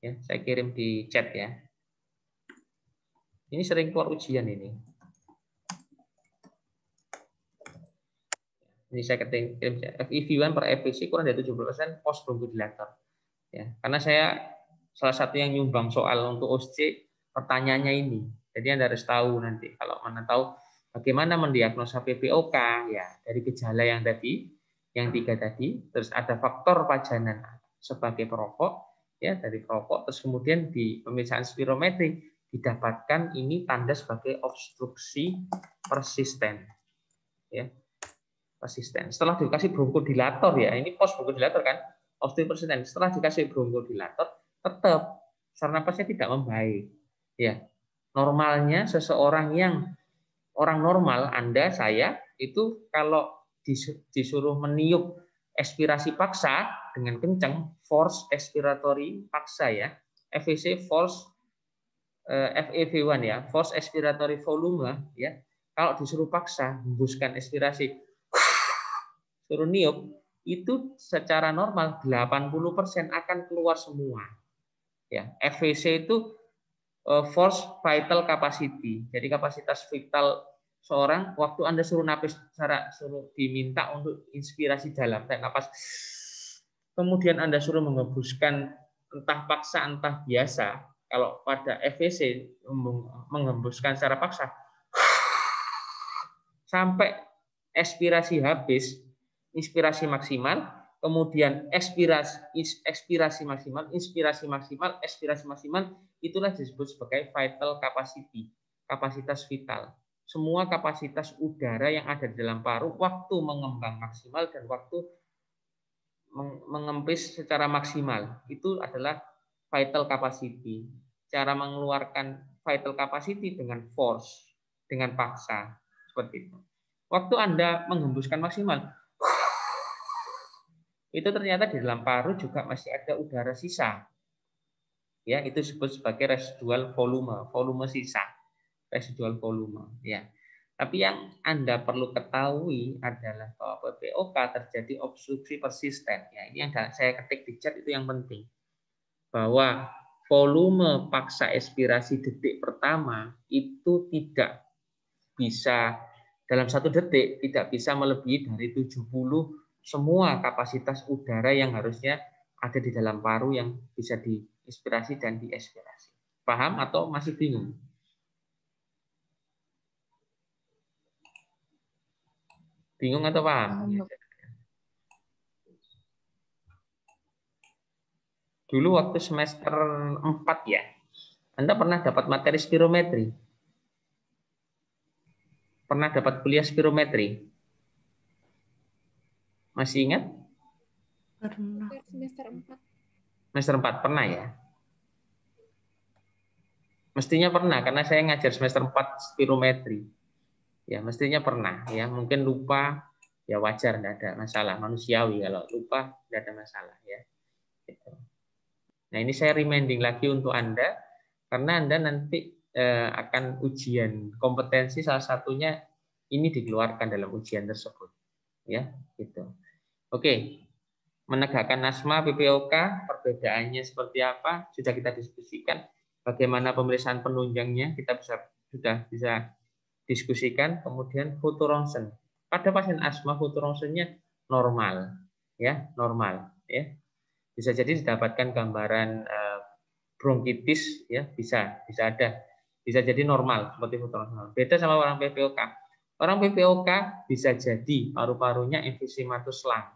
Ya, saya kirim di chat ya. Ini sering keluar ujian ini. Ini saya kirim FEV1 per FVC kurang dari 70% post bronchodilator. Ya, karena saya salah satu yang nyumbang soal untuk OSC pertanyaannya ini. Jadi Anda harus tahu nanti kalau mana tahu bagaimana mendiagnosa PPOK ya dari gejala yang tadi, yang 3 tadi, terus ada faktor pajanan sebagai perokok ya dari perokok, terus kemudian di pemeriksaan spirometri didapatkan ini tanda sebagai obstruksi persisten. Ya. Persisten. Setelah dikasih bronchodilator ya, ini post bronchodilator kan, obstruksi persisten. Setelah dikasih bronchodilator tetap saluran napasnya tidak membaik. Ya. Normalnya seseorang yang orang normal, Anda, saya, itu kalau disuruh meniup expirasi paksa dengan kencang, force expiratory paksa ya, FEC force FEV1 ya, force expiratory volume ya. Kalau disuruh paksa hembuskan expirasi, suruh niup, itu secara normal 80% akan keluar semua. Ya, FVC itu force vital capacity. Jadi kapasitas vital seorang waktu Anda suruh napas, suruh diminta untuk inspirasi dalam, tarik napas. Kemudian Anda suruh menghembuskan entah paksa entah biasa. Kalau pada FVC menghembuskan secara paksa sampai expirasi habis, inspirasi maksimal, kemudian ekspirasi maksimal, inspirasi maksimal, ekspirasi maksimal, itulah disebut sebagai vital capacity, kapasitas vital. Semua kapasitas udara yang ada di dalam paru waktu mengembang maksimal dan waktu mengempis secara maksimal, itu adalah vital capacity. Cara mengeluarkan vital capacity dengan force, dengan paksa, seperti itu. Waktu Anda menghembuskan maksimal, itu ternyata di dalam paru juga masih ada udara sisa. Ya, itu disebut sebagai residual volume, volume sisa. Residual volume, ya. Tapi yang Anda perlu ketahui adalah bahwa PPOK terjadi obstruksi persisten. Ya, ini yang saya ketik di chat itu yang penting. Bahwa volume paksa expirasi detik pertama itu tidak bisa dalam 1 detik tidak bisa melebihi dari 70 semua kapasitas udara yang harusnya ada di dalam paru yang bisa diinspirasi dan diekspirasi. Paham atau masih bingung? Bingung atau paham? Dulu waktu semester 4 ya, Anda pernah dapat materi spirometri? Pernah dapat kuliah spirometri? Masih ingat? Pernah. Semester 4. Semester 4 pernah ya? Mestinya pernah, karena saya ngajar semester 4 spirometri. Ya, mestinya pernah. Ya, mungkin lupa, ya wajar, tidak ada masalah. Manusiawi, kalau lupa, tidak ada masalah. Ya. Gitu. Nah, ini saya reminding lagi untuk Anda, karena Anda nanti akan ujian kompetensi, salah satunya ini dikeluarkan dalam ujian tersebut. Ya, gitu. Oke, menegakkan asma PPOK, perbedaannya seperti apa, sudah kita diskusikan. Bagaimana pemeriksaan penunjangnya, kita sudah bisa diskusikan. Kemudian foto ronsen. Pada pasien asma foto ronsennya normal, ya normal, ya. Bisa jadi didapatkan gambaran bronkitis, ya bisa ada, bisa jadi normal seperti foto ronsen. Beda sama orang PPOK. Orang PPOK bisa jadi paru-parunya emfisematus lung,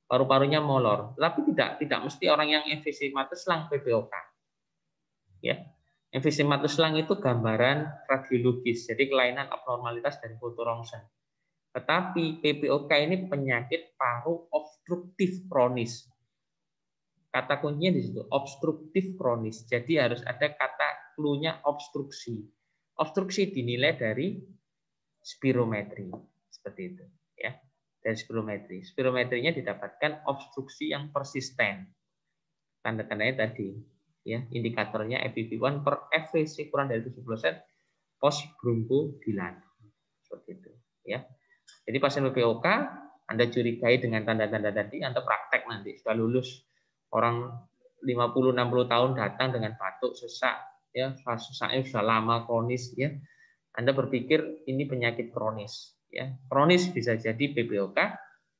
paru-parunya molor, tapi tidak mesti orang yang emfisematus lung PPOK. Ya. Emfisematus lung itu gambaran radiologis, jadi kelainan abnormalitas dari foto ronsen. Tetapi PPOK ini penyakit paru obstruktif kronis. Kata kuncinya di situ, obstruktif kronis. Jadi harus ada kata clue-nya obstruksi. Obstruksi dinilai dari spirometri, seperti itu, ya. Dari spirometri. Spirometrinya didapatkan obstruksi yang persisten. Tanda-tandanya tadi, ya, indikatornya FEV1 per FVC kurang dari 70% post bronchodilator. Seperti itu, ya. Jadi pasien PPOK Anda curigai dengan tanda-tanda tadi, Anda praktek nanti. Sudah lulus, orang 50-60 tahun datang dengan batuk, sesak, ya, sesaknya sudah lama, kronis, ya. Anda berpikir ini penyakit kronis, ya. Kronis bisa jadi PPOK,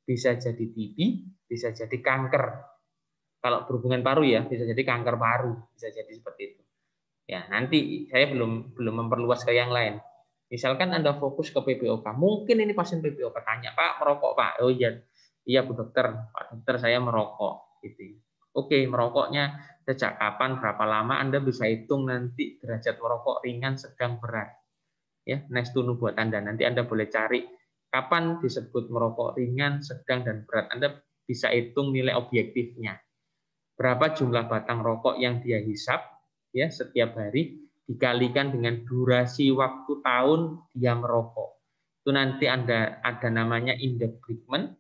bisa jadi TB, bisa jadi kanker. Kalau berhubungan paru ya, bisa jadi kanker paru, bisa jadi seperti itu. Ya, nanti saya belum memperluas ke yang lain. Misalkan Anda fokus ke PPOK, mungkin ini pasien PPOK tanya, Pak, merokok Pak? Oh iya, iya Bu Dokter, Pak Dokter saya merokok. Gitu. Oke, merokoknya sejak kapan, berapa lama, Anda bisa hitung nanti derajat merokok ringan, sedang, berat. Ya, next to buat Anda. Nanti Anda boleh cari kapan disebut merokok ringan, sedang, dan berat. Anda bisa hitung nilai objektifnya. Berapa jumlah batang rokok yang dia hisap ya setiap hari dikalikan dengan durasi waktu tahun dia merokok. Itu nanti Anda ada namanya indeks Brickman.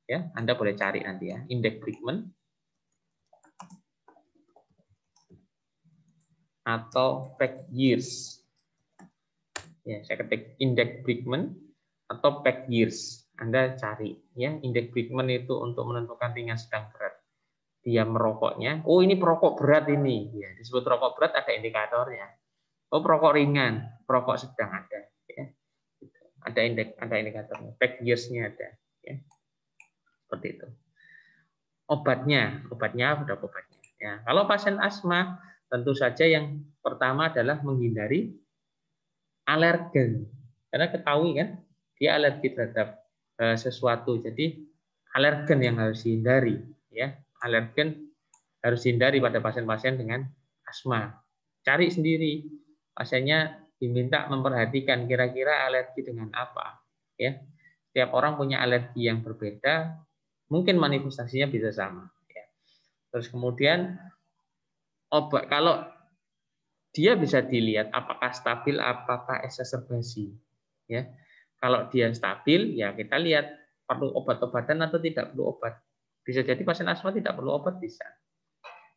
Ya, Anda boleh cari nanti ya, indeks Brickman atau pack years. Ya, saya ketik indeks Brickman atau pack years. Anda cari ya, indeks Brickman itu untuk menentukan ringan, sedang, berat. Dia merokoknya, oh ini perokok berat ini, ya disebut perokok berat ada indikatornya. Oh perokok ringan, perokok sedang ada, ya. Ada indikatornya, pack years-nya ada, ya. Seperti itu. Obatnya sudah obatnya. Ya, kalau pasien asma tentu saja yang pertama adalah menghindari alergen, karena ketahui kan dia alergi terhadap sesuatu, jadi alergen yang harus dihindari, ya alergen harus dihindari pada pasien-pasien dengan asma. Cari sendiri, pasiennya diminta memperhatikan kira-kira alergi dengan apa. Ya, setiap orang punya alergi yang berbeda, mungkin manifestasinya bisa sama. Ya. Terus kemudian obat, kalau dia bisa dilihat apakah stabil, apakah exacerbasi. Ya, kalau dia stabil, ya kita lihat perlu obat-obatan atau tidak perlu obat. Bisa jadi pasien asma tidak perlu obat, bisa.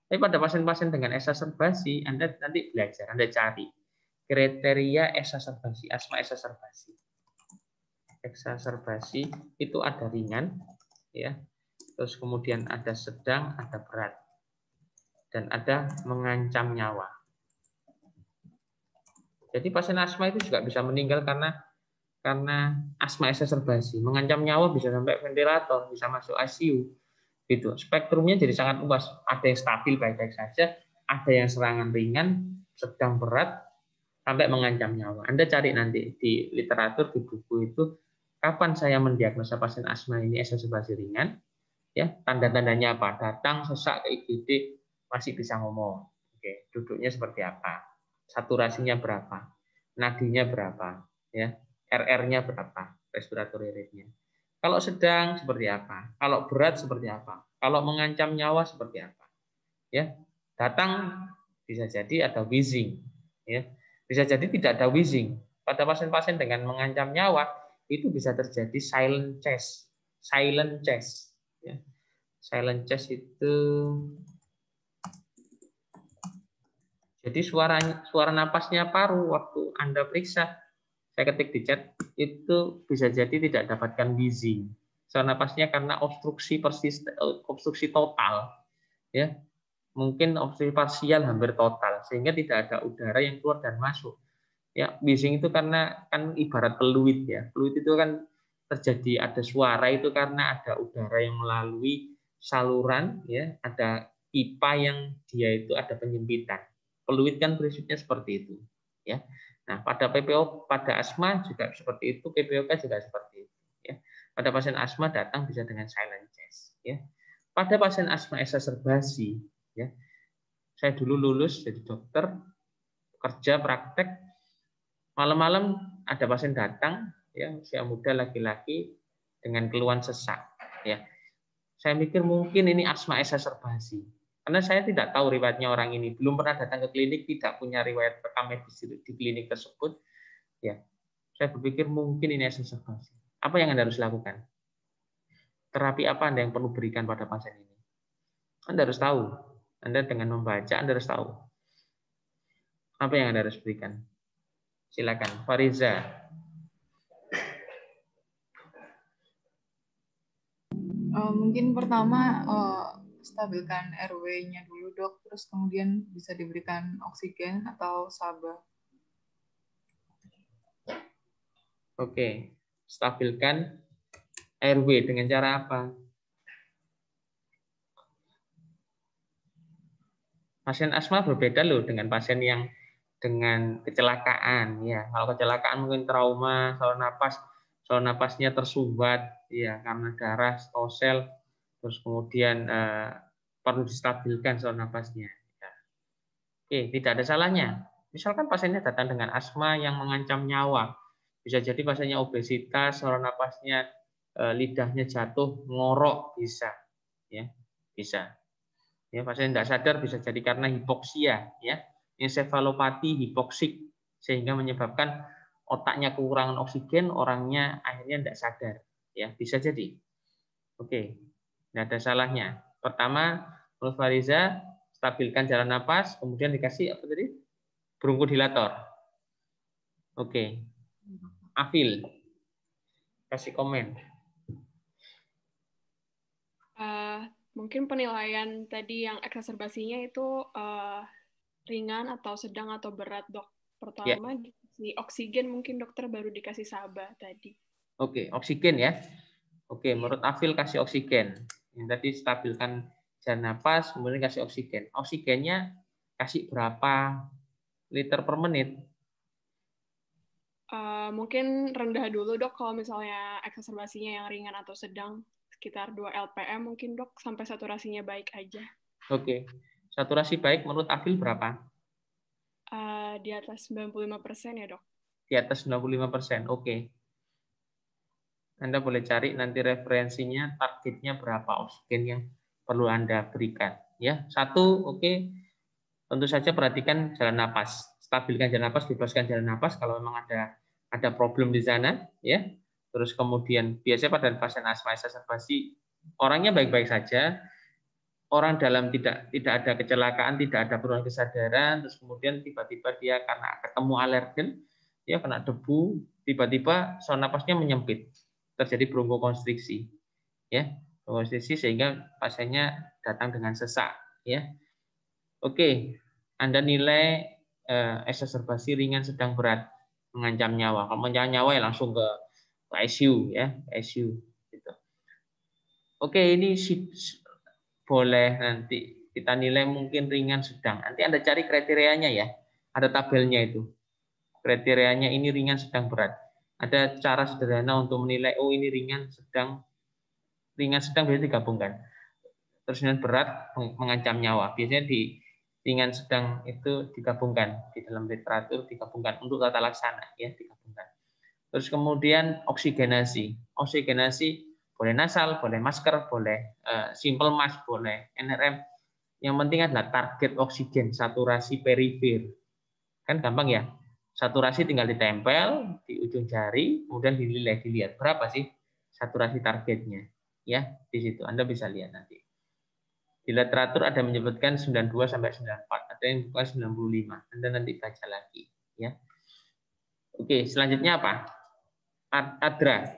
Tapi pada pasien-pasien dengan exacerbasi, Anda nanti belajar, Anda cari kriteria exacerbasi, asma exacerbasi. Exacerbasi itu ada ringan, ya. Terus kemudian ada sedang, ada berat, dan ada mengancam nyawa. Jadi pasien asma itu juga bisa meninggal karena asma exacerbasi, mengancam nyawa bisa sampai ventilator, bisa masuk ICU. Gitu. Spektrumnya jadi sangat luas. Ada yang stabil baik-baik saja, ada yang serangan ringan, sedang, berat, sampai mengancam nyawa. Anda cari nanti di literatur, di buku itu, kapan saya mendiagnosa pasien asma ini exacerbasi ringan, ya tanda-tandanya apa? Datang, sesak, ke IGD, masih bisa ngomong. Oke, duduknya seperti apa? Saturasinya berapa? Nadinya berapa? Ya, RR-nya berapa? Respiratory rate-nya. Kalau sedang seperti apa? Kalau berat seperti apa? Kalau mengancam nyawa seperti apa? Ya, datang bisa jadi ada wheezing, ya. Bisa jadi tidak ada wheezing. Pada pasien-pasien dengan mengancam nyawa itu bisa terjadi silent chest. Silent chest, ya. Silent chest itu jadi suara napasnya paru waktu Anda periksa, saya ketik di chat, itu bisa jadi tidak dapatkan wheezing. Suara napasnya karena obstruksi obstruksi total, ya mungkin obstruksi parsial hampir total, sehingga tidak ada udara yang keluar dan masuk. Ya, wheezing itu karena kan ibarat peluit ya, peluit itu kan terjadi ada suara itu karena ada udara yang melalui saluran, ya ada pipa yang dia itu ada penyempitan. Peluit kan prinsipnya seperti itu, ya. Nah, pada PPO, pada asma juga seperti itu, PPOK juga seperti itu, ya. Pada pasien asma datang bisa dengan silent chest, ya. Pada pasien asma exacerbasi, ya. Saya dulu lulus jadi dokter, kerja praktek, malam-malam ada pasien datang, ya, usia muda laki-laki dengan keluhan sesak, ya. Saya mikir mungkin ini asma exacerbasi. Karena saya tidak tahu riwayatnya orang ini, belum pernah datang ke klinik, tidak punya riwayat rekam medis di klinik tersebut. Ya, saya berpikir mungkin ini exacerbasi. Apa yang Anda harus lakukan? Terapi apa Anda yang perlu berikan pada pasien ini? Anda harus tahu. Anda dengan membaca, Anda harus tahu. Apa yang Anda harus berikan? Silakan, Fariza. Mungkin pertama stabilkan RW-nya dulu dok, terus kemudian bisa diberikan oksigen atau SABA. Oke, stabilkan RW dengan cara apa? Pasien asma berbeda loh dengan pasien yang dengan kecelakaan. Ya, kalau kecelakaan mungkin trauma, saluran napasnya tersumbat, ya karena darah, stosel, terus kemudian perlu distabilkan saluran napasnya. Ya. Oke, tidak ada salahnya. Misalkan pasiennya datang dengan asma yang mengancam nyawa, bisa jadi pasiennya obesitas, saluran napasnya lidahnya jatuh, ngorok, bisa, ya, bisa. Ya, pasien tidak sadar bisa jadi karena hipoksia, ya, ensefalopati hipoksik, sehingga menyebabkan otaknya kekurangan oksigen, orangnya akhirnya tidak sadar, ya, bisa jadi. Oke, tidak ada salahnya. Pertama, menurut Fariza, stabilkan jalan napas, kemudian dikasih apa tadi? Bronkodilator. Oke, Afil, kasih komen. Mungkin penilaian tadi yang eksaserbasinya itu ringan atau sedang atau berat, dok. Pertama dikasih oksigen, mungkin dokter baru dikasih SABA tadi. Oke, oksigen ya. Oke, menurut Afil kasih oksigen. Yang tadi stabilkan jalan napas, kemudian kasih oksigen. Oksigennya kasih berapa liter per menit? Mungkin rendah dulu, dok, kalau misalnya eksaserbasinya yang ringan atau sedang. Sekitar 2 LPM mungkin, dok, sampai saturasinya baik aja. Oke, saturasi baik menurut Afil berapa? Di atas 95% ya, dok. Di atas 95%, oke. Anda boleh cari nanti referensinya, targetnya berapa oksigen yang perlu Anda berikan. Ya, satu, oke. Tentu saja perhatikan jalan napas, stabilkan jalan napas, bebaskan jalan napas kalau memang ada problem di sana, ya. Terus kemudian biasanya pada pasien asma eksaserbasi orangnya baik-baik saja, orang dalam tidak ada kecelakaan, tidak ada penurunan kesadaran, terus kemudian tiba-tiba dia karena ketemu alergen, dia kena debu, tiba-tiba saluran napasnya menyempit, terjadi bronkokonstriksi, ya, bronkokonstriksi sehingga pasiennya datang dengan sesak, ya. Oke, Anda nilai eksaserbasi ringan sedang berat, mengancam nyawa. Kalau mengancam nyawa ya langsung ke ICU, ya, ICU. Gitu. Oke, ini boleh nanti kita nilai mungkin ringan sedang. Nanti Anda cari kriterianya ya, ada tabelnya itu. Kriterianya ini ringan sedang berat. Ada cara sederhana untuk menilai, oh ini ringan sedang berarti digabungkan. Terus ringan berat mengancam nyawa. Biasanya di ringan sedang itu digabungkan di dalam literatur, digabungkan untuk tata laksana, ya, digabungkan. Terus kemudian oksigenasi boleh nasal, boleh masker, boleh simple mask, boleh NRM. Yang penting adalah target oksigen saturasi perifer. Kan gampang ya. Saturasi tinggal ditempel di ujung jari, kemudian dilihat berapa sih saturasi targetnya. Ya, di situ Anda bisa lihat nanti. Di literatur ada menyebutkan 92 sampai 94, ada yang bukan 95. Anda nanti baca lagi, ya. Oke, selanjutnya apa? Adra.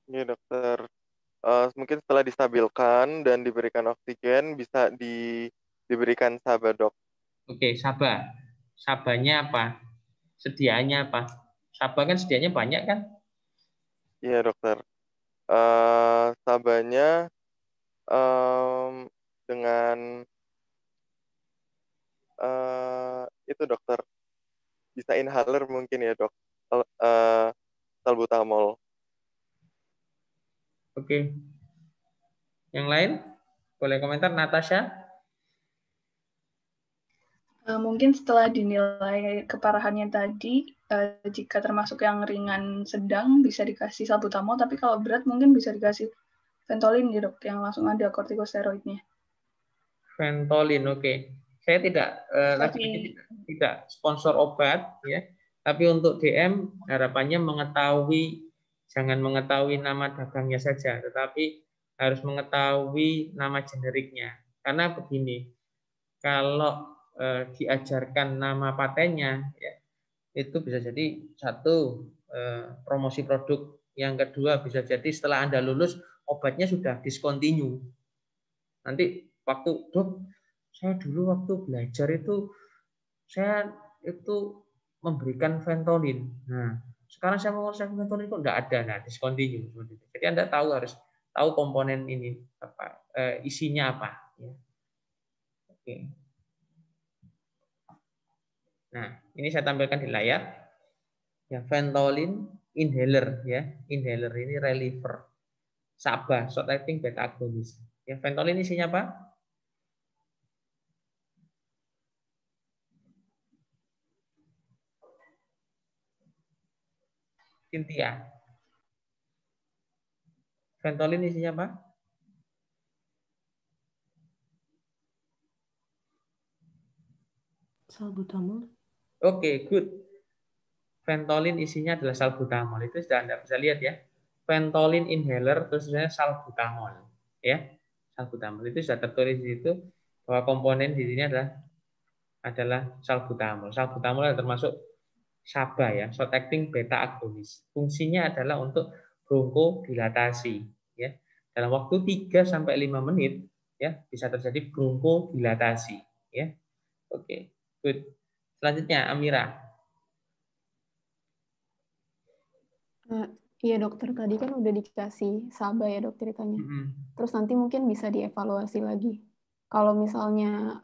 Iya dokter. Mungkin setelah distabilkan dan diberikan oksigen bisa diberikan SABA dok. Oke, SABA. SABA-nya apa? Sediaannya apa? SABA kan sediaannya banyak kan? Iya dokter. SABA-nya dengan itu dokter, bisa inhaler mungkin ya dok, salbutamol. Oke. Yang lain? Boleh komentar, Natasha? Mungkin setelah dinilai keparahannya tadi, jika termasuk yang ringan sedang bisa dikasih salbutamol, tapi kalau berat mungkin bisa dikasih Ventolin ya dok, yang langsung ada kortikosteroidnya. Ventolin, oke. Saya tidak sponsor obat, ya. Tapi untuk DM harapannya jangan mengetahui nama dagangnya saja, tetapi harus mengetahui nama generiknya. Karena begini, kalau diajarkan nama patennya, ya, itu bisa jadi satu promosi produk Yang kedua bisa jadi setelah Anda lulus obatnya sudah discontinue. Nanti waktu, dok, saya dulu waktu belajar itu saya itu memberikan Ventolin. Nah, sekarang saya mau ngurus Ventolin kok enggak ada. Nah, discontinue. Jadi Anda harus tahu komponen ini apa, isinya apa. Ya. Oke. Nah, ini saya tampilkan di layar. Ya, Ventolin inhaler ya. Inhaler ini reliever. SABA, short acting beta agonis. Ya, Ventolin isinya apa? Cynthia. Ventolin isinya apa? Salbutamol. Oke, good. Ventolin isinya adalah salbutamol. Itu sudah Anda bisa lihat ya. Ventolin inhaler terus salbutamol. Ya, salbutamol itu sudah tertulis di situ bahwa komponen di sini adalah salbutamol. Salbutamol adalah termasuk SABA ya, short acting beta agonis. Fungsinya adalah untuk bronkodilatasi ya. Dalam waktu 3 sampai 5 menit ya bisa terjadi bronkodilatasi ya. Oke, good. Selanjutnya Amira. Iya dokter, tadi kan udah dikasih SABA ya dok ceritanya. Terus nanti mungkin bisa dievaluasi lagi. Kalau misalnya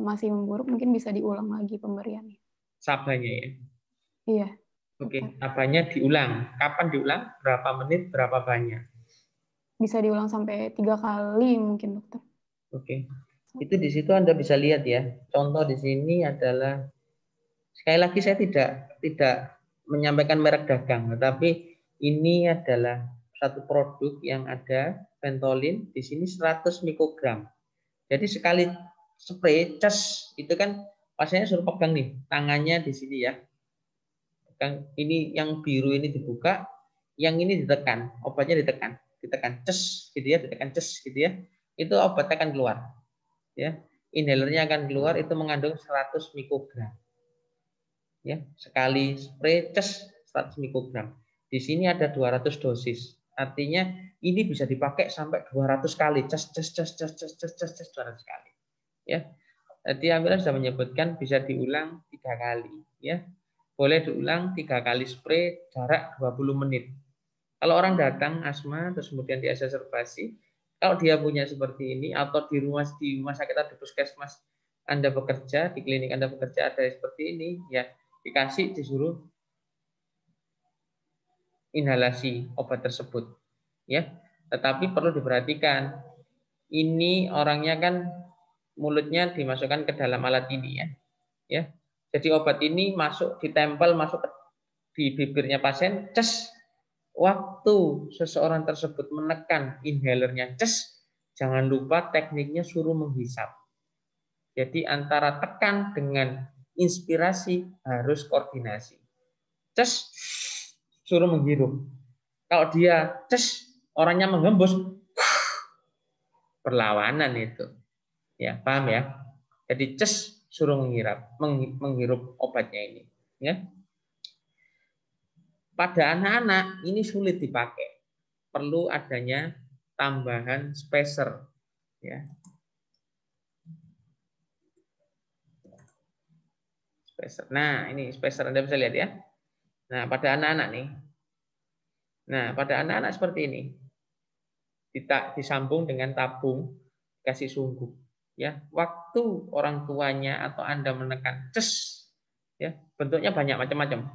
masih memburuk, mungkin bisa diulang lagi pemberiannya. SABA-nya ya? Iya. Oke, SABA-nya diulang. Kapan diulang? Berapa menit? Berapa banyak? Bisa diulang sampai 3 kali mungkin dokter. Oke, itu di situ Anda bisa lihat ya. Contoh di sini adalah, sekali lagi saya tidak menyampaikan merek dagang, tetapi ini adalah satu produk yang ada Ventolin di sini 100 mikrogram. Jadi sekali spray cas itu kan pasiennya suruh pegang nih tangannya di sini ya. Pegang ini, yang biru ini dibuka, yang ini ditekan, obatnya ditekan cas gitu ya, ditekan cas gitu ya. Itu obatnya akan keluar. Ya. Inhalernya akan keluar, itu mengandung 100 mikrogram. Ya, sekali spray cas 100 mikrogram. Di sini ada 200 dosis. Artinya ini bisa dipakai sampai 200 kali, cas 200 kali. Ya. Tadi Amira sudah menyebutkan bisa diulang 3 kali, ya. Boleh diulang 3 kali spray jarak 20 menit. Kalau orang datang asma terus kemudian dieksaserbasi, kalau dia punya seperti ini atau di rumah sakit atau di puskesmas Anda bekerja, di klinik Anda bekerja ada seperti ini, ya disuruh inhalasi obat tersebut, ya. Tetapi perlu diperhatikan, ini orangnya kan mulutnya dimasukkan ke dalam alat ini ya. Jadi obat ini ditempel masuk di bibirnya pasien, ces. Waktu seseorang tersebut menekan inhalernya, ces, jangan lupa tekniknya suruh menghisap. Jadi antara tekan dengan inspirasi harus koordinasi. Ces, suruh menghirup. Kalau dia ces, orangnya menghembus, perlawanan itu. Ya, paham ya? Jadi ces suruh menghirup obatnya ini. Ya. Pada anak-anak ini sulit dipakai, perlu adanya tambahan spacer. Ya. Spacer. Nah, ini spacer Anda bisa lihat ya. Nah, pada anak-anak nih. Nah, pada anak-anak seperti ini. Disambung dengan tabung, kasih sungguh. Ya, waktu orang tuanya atau Anda menekan ces, ya, bentuknya banyak macam-macam.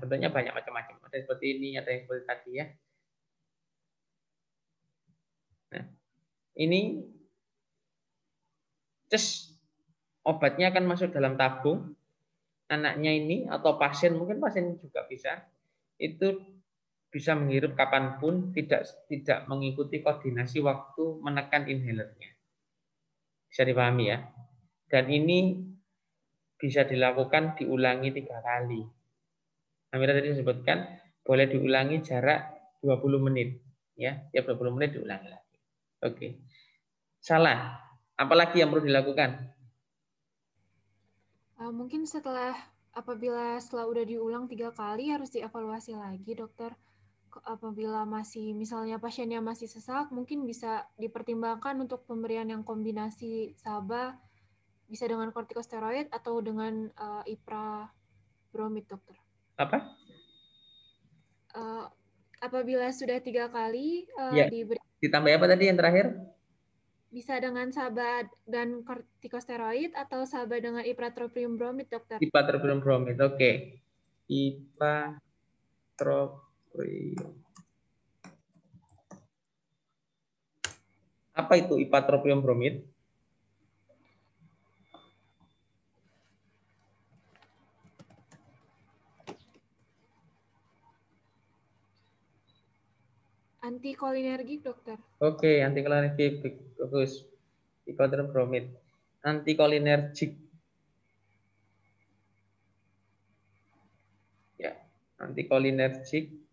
Ada seperti ini, ada yang seperti tadi ya. Nah, ini ces, obatnya akan masuk dalam tabung. Anaknya ini atau pasien, mungkin pasien juga bisa, itu bisa menghirup kapanpun, tidak mengikuti koordinasi waktu menekan inhalernya. Bisa dipahami ya. Dan ini bisa dilakukan diulangi 3 kali. Amira tadi disebutkan boleh diulangi jarak 20 menit. Ya, tiap 20 menit diulangi lagi. Oke. Salah. Apalagi yang perlu dilakukan? Mungkin apabila udah diulang 3 kali harus dievaluasi lagi dokter. apabila masih misalnya pasiennya masih sesak, mungkin bisa dipertimbangkan untuk pemberian yang kombinasi SABA, bisa dengan kortikosteroid atau dengan iprabromid, dokter. Apa? Apabila sudah 3 kali Ya. diberi. Ditambah apa tadi yang terakhir? Bisa dengan SABA dan kortikosteroid atau SABA dengan ipratropium bromid, dokter. Ipratropium bromid, oke. Ipratropium. Apa itu ipratropium bromid? Antikolinergik, dokter. Oke, antikolinergik, bagus. Ipratropium bromid. Antikolinergik. Ya, antikolinergik.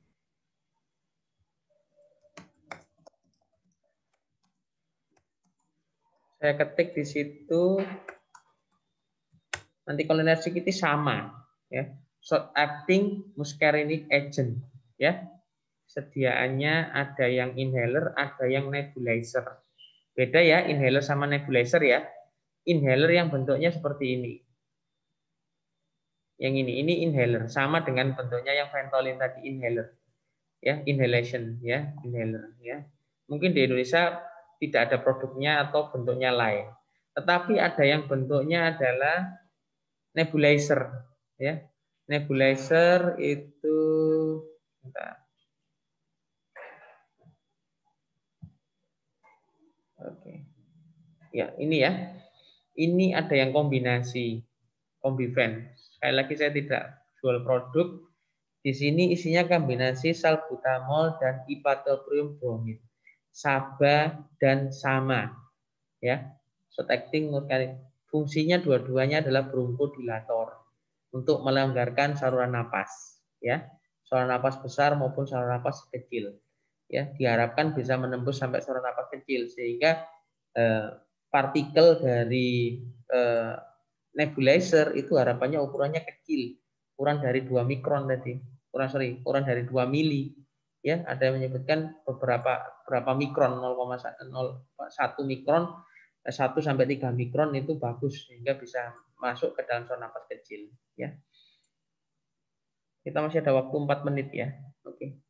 Saya ketik di situ. Antikolinergik itu sama, ya. Short acting muscarinic agent, ya. Sediaannya ada yang inhaler, ada yang nebulizer. Beda ya, inhaler sama nebulizer ya. Inhaler yang bentuknya seperti ini. Yang ini inhaler, sama dengan bentuknya yang Ventolin tadi, inhaler. Ya, inhalation ya, inhaler ya. Mungkin di Indonesia tidak ada produknya atau bentuknya lain. Tetapi ada yang bentuknya adalah nebulizer ya. Nebulizer itu bentar. Oke. Ya, ini ya. Ini ada yang kombinasi Combivan. Sekali lagi saya tidak jual produk. Di sini isinya kombinasi salbutamol dan ipratropium bromid. SABA dan sama. Ya. Short acting muscarinic. Fungsinya dua-duanya adalah bronchodilator untuk melonggarkan saluran napas, ya. Saluran napas besar maupun saluran napas kecil. Ya, diharapkan bisa menembus sampai saluran napas kecil sehingga partikel dari nebulizer itu harapannya ukurannya kecil, kurang dari 2 mikron tadi. Kurang dari 2 mili. Ya, ada yang menyebutkan berapa mikron, 0,1 mikron, 1 sampai 3 mikron itu bagus sehingga bisa masuk ke dalam saluran napas kecil, ya. Kita masih ada waktu 4 menit ya. Oke.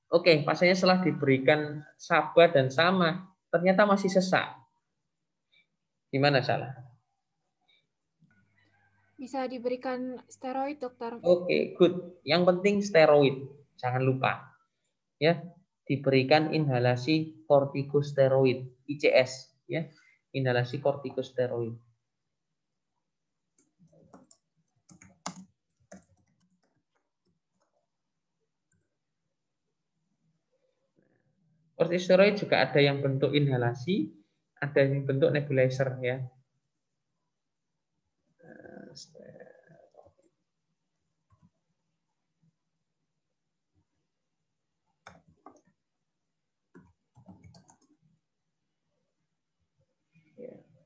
Oke, pasiennya setelah diberikan SABA dan sama, ternyata masih sesak. Gimana salah? Bisa diberikan steroid, dokter. Oke, good. Yang penting steroid, jangan lupa. Ya, diberikan inhalasi kortikosteroid, ICS, ya. Inhalasi kortikosteroid. Kortikosteroid juga ada yang bentuk inhalasi, ada yang bentuk nebulizer ya.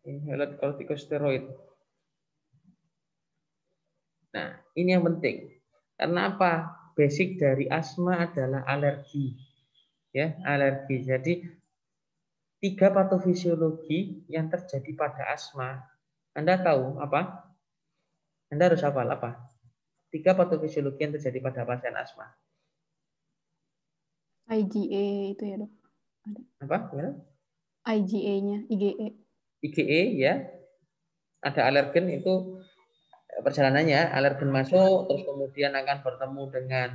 Inhaler kortikosteroid. Nah, ini yang penting. Karena apa? Basic dari asma adalah alergi. Ya, alergi. Jadi 3 patofisiologi yang terjadi pada asma. Anda tahu apa? Anda harus hafal apa? 3 patofisiologi yang terjadi pada pasien asma. IgA itu ya, Dok. Ada. Apa? Ya? IgA-nya, IgE. IgE ya. Ada alergen itu perjalanannya, alergen masuk terus kemudian akan bertemu dengan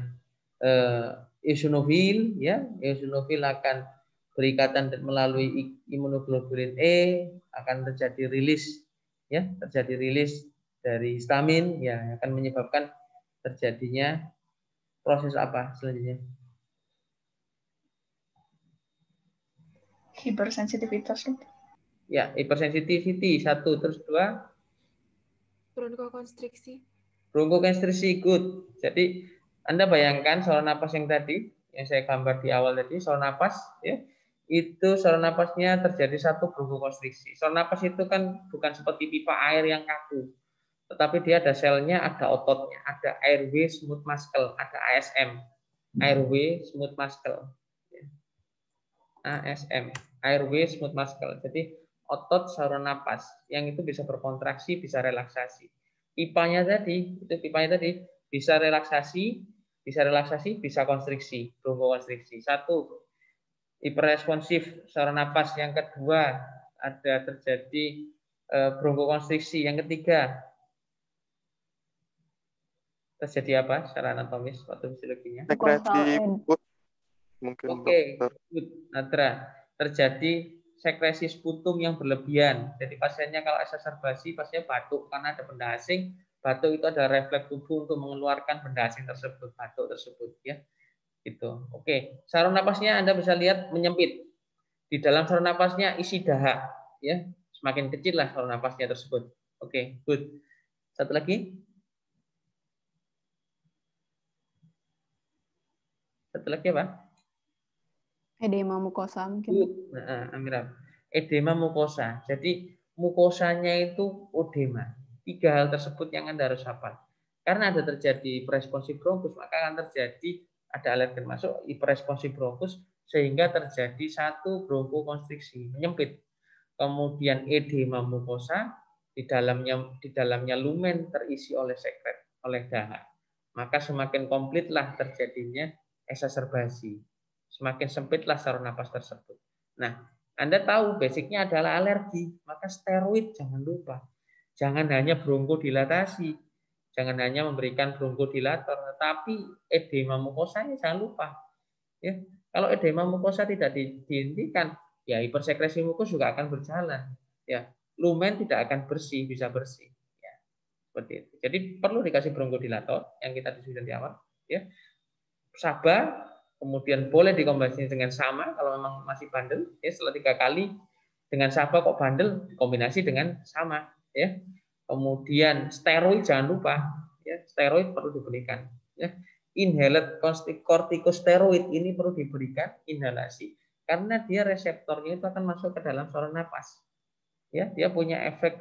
eosinofil ya. Eosinofil akan berikatan melalui imunoglobulin E, akan terjadi rilis ya, terjadi rilis dari histamin ya, akan menyebabkan terjadinya proses apa selanjutnya? Hipersensitivitas. Ya, hypersensitivity 1, terus 2 Bronkokonstriksi. Bronkokonstriksi, good. Jadi Anda bayangkan saluran napas yang tadi, yang saya gambar di awal tadi, saluran napas, ya, itu saluran napasnya terjadi satu bronkokonstriksi. Saluran napas itu kan bukan seperti pipa air yang kaku, tetapi dia ada selnya, ada ototnya, ada airway smooth muscle, ada ASM, airway smooth muscle, ASM, airway smooth muscle. Jadi otot saluran napas yang itu bisa berkontraksi, bisa relaksasi. Pipanya tadi, itu pipanya tadi bisa relaksasi, bisa konstriksi, bronkokonstriksi. Satu, hiperresponsif saluran napas. Yang kedua, ada terjadi bronkokonstriksi. Yang ketiga, terjadi apa secara anatomis waktu fisiologinya? Sekresi mungkin. Oke, Nadra, terjadi sekresi sputum yang berlebihan. Jadi pasiennya kalau eksaserbasi, pasiennya batuk karena ada benda asing. Batuk itu adalah refleks tubuh untuk mengeluarkan benda asing tersebut, batuk tersebut, ya. Gitu. Oke, saluran napasnya Anda bisa lihat menyempit. Di dalam saluran napasnya isi dahak, ya. Semakin kecil lah saluran napasnya tersebut. Oke, good. Satu lagi. Satu lagi apa? Edema mukosa mungkin. Nah, Amira. Edema mukosa. Jadi mukosanya itu odema. 3 hal tersebut yang Anda harus hafal. Karena ada terjadi hiperresponsif bronkus, maka akan terjadi ada alergen masuk hiperresponsif bronkus sehingga terjadi satu bronkokonstriksi, menyempit. Kemudian edema mukosa, di dalamnya lumen terisi oleh sekret, oleh dahak. Maka semakin komplitlah terjadinya eksaserbasi. Semakin sempitlah saluran napas tersebut. Nah, Anda tahu basicnya adalah alergi, maka steroid jangan lupa. Jangan hanya bronkodilatasi, jangan hanya memberikan bronkodilator, tetapi edema mukosanya jangan lupa. Ya, kalau edema mukosa tidak dihentikan, ya hipersekresi mukus juga akan berjalan. Ya, lumen tidak akan bersih, bisa bersih. Ya, seperti itu. Jadi perlu dikasih bronkodilator yang kita diskusikan di awal. Ya, Saba, kemudian boleh dikombinasi dengan sama kalau memang masih bandel. Ya, setelah 3 kali dengan Saba kok bandel, dikombinasi dengan sama. Ya, kemudian steroid jangan lupa. Ya, steroid perlu diberikan. Ya. Inhaled corticosteroid ini perlu diberikan inhalasi karena dia reseptornya itu akan masuk ke dalam saluran napas. Ya, dia punya efek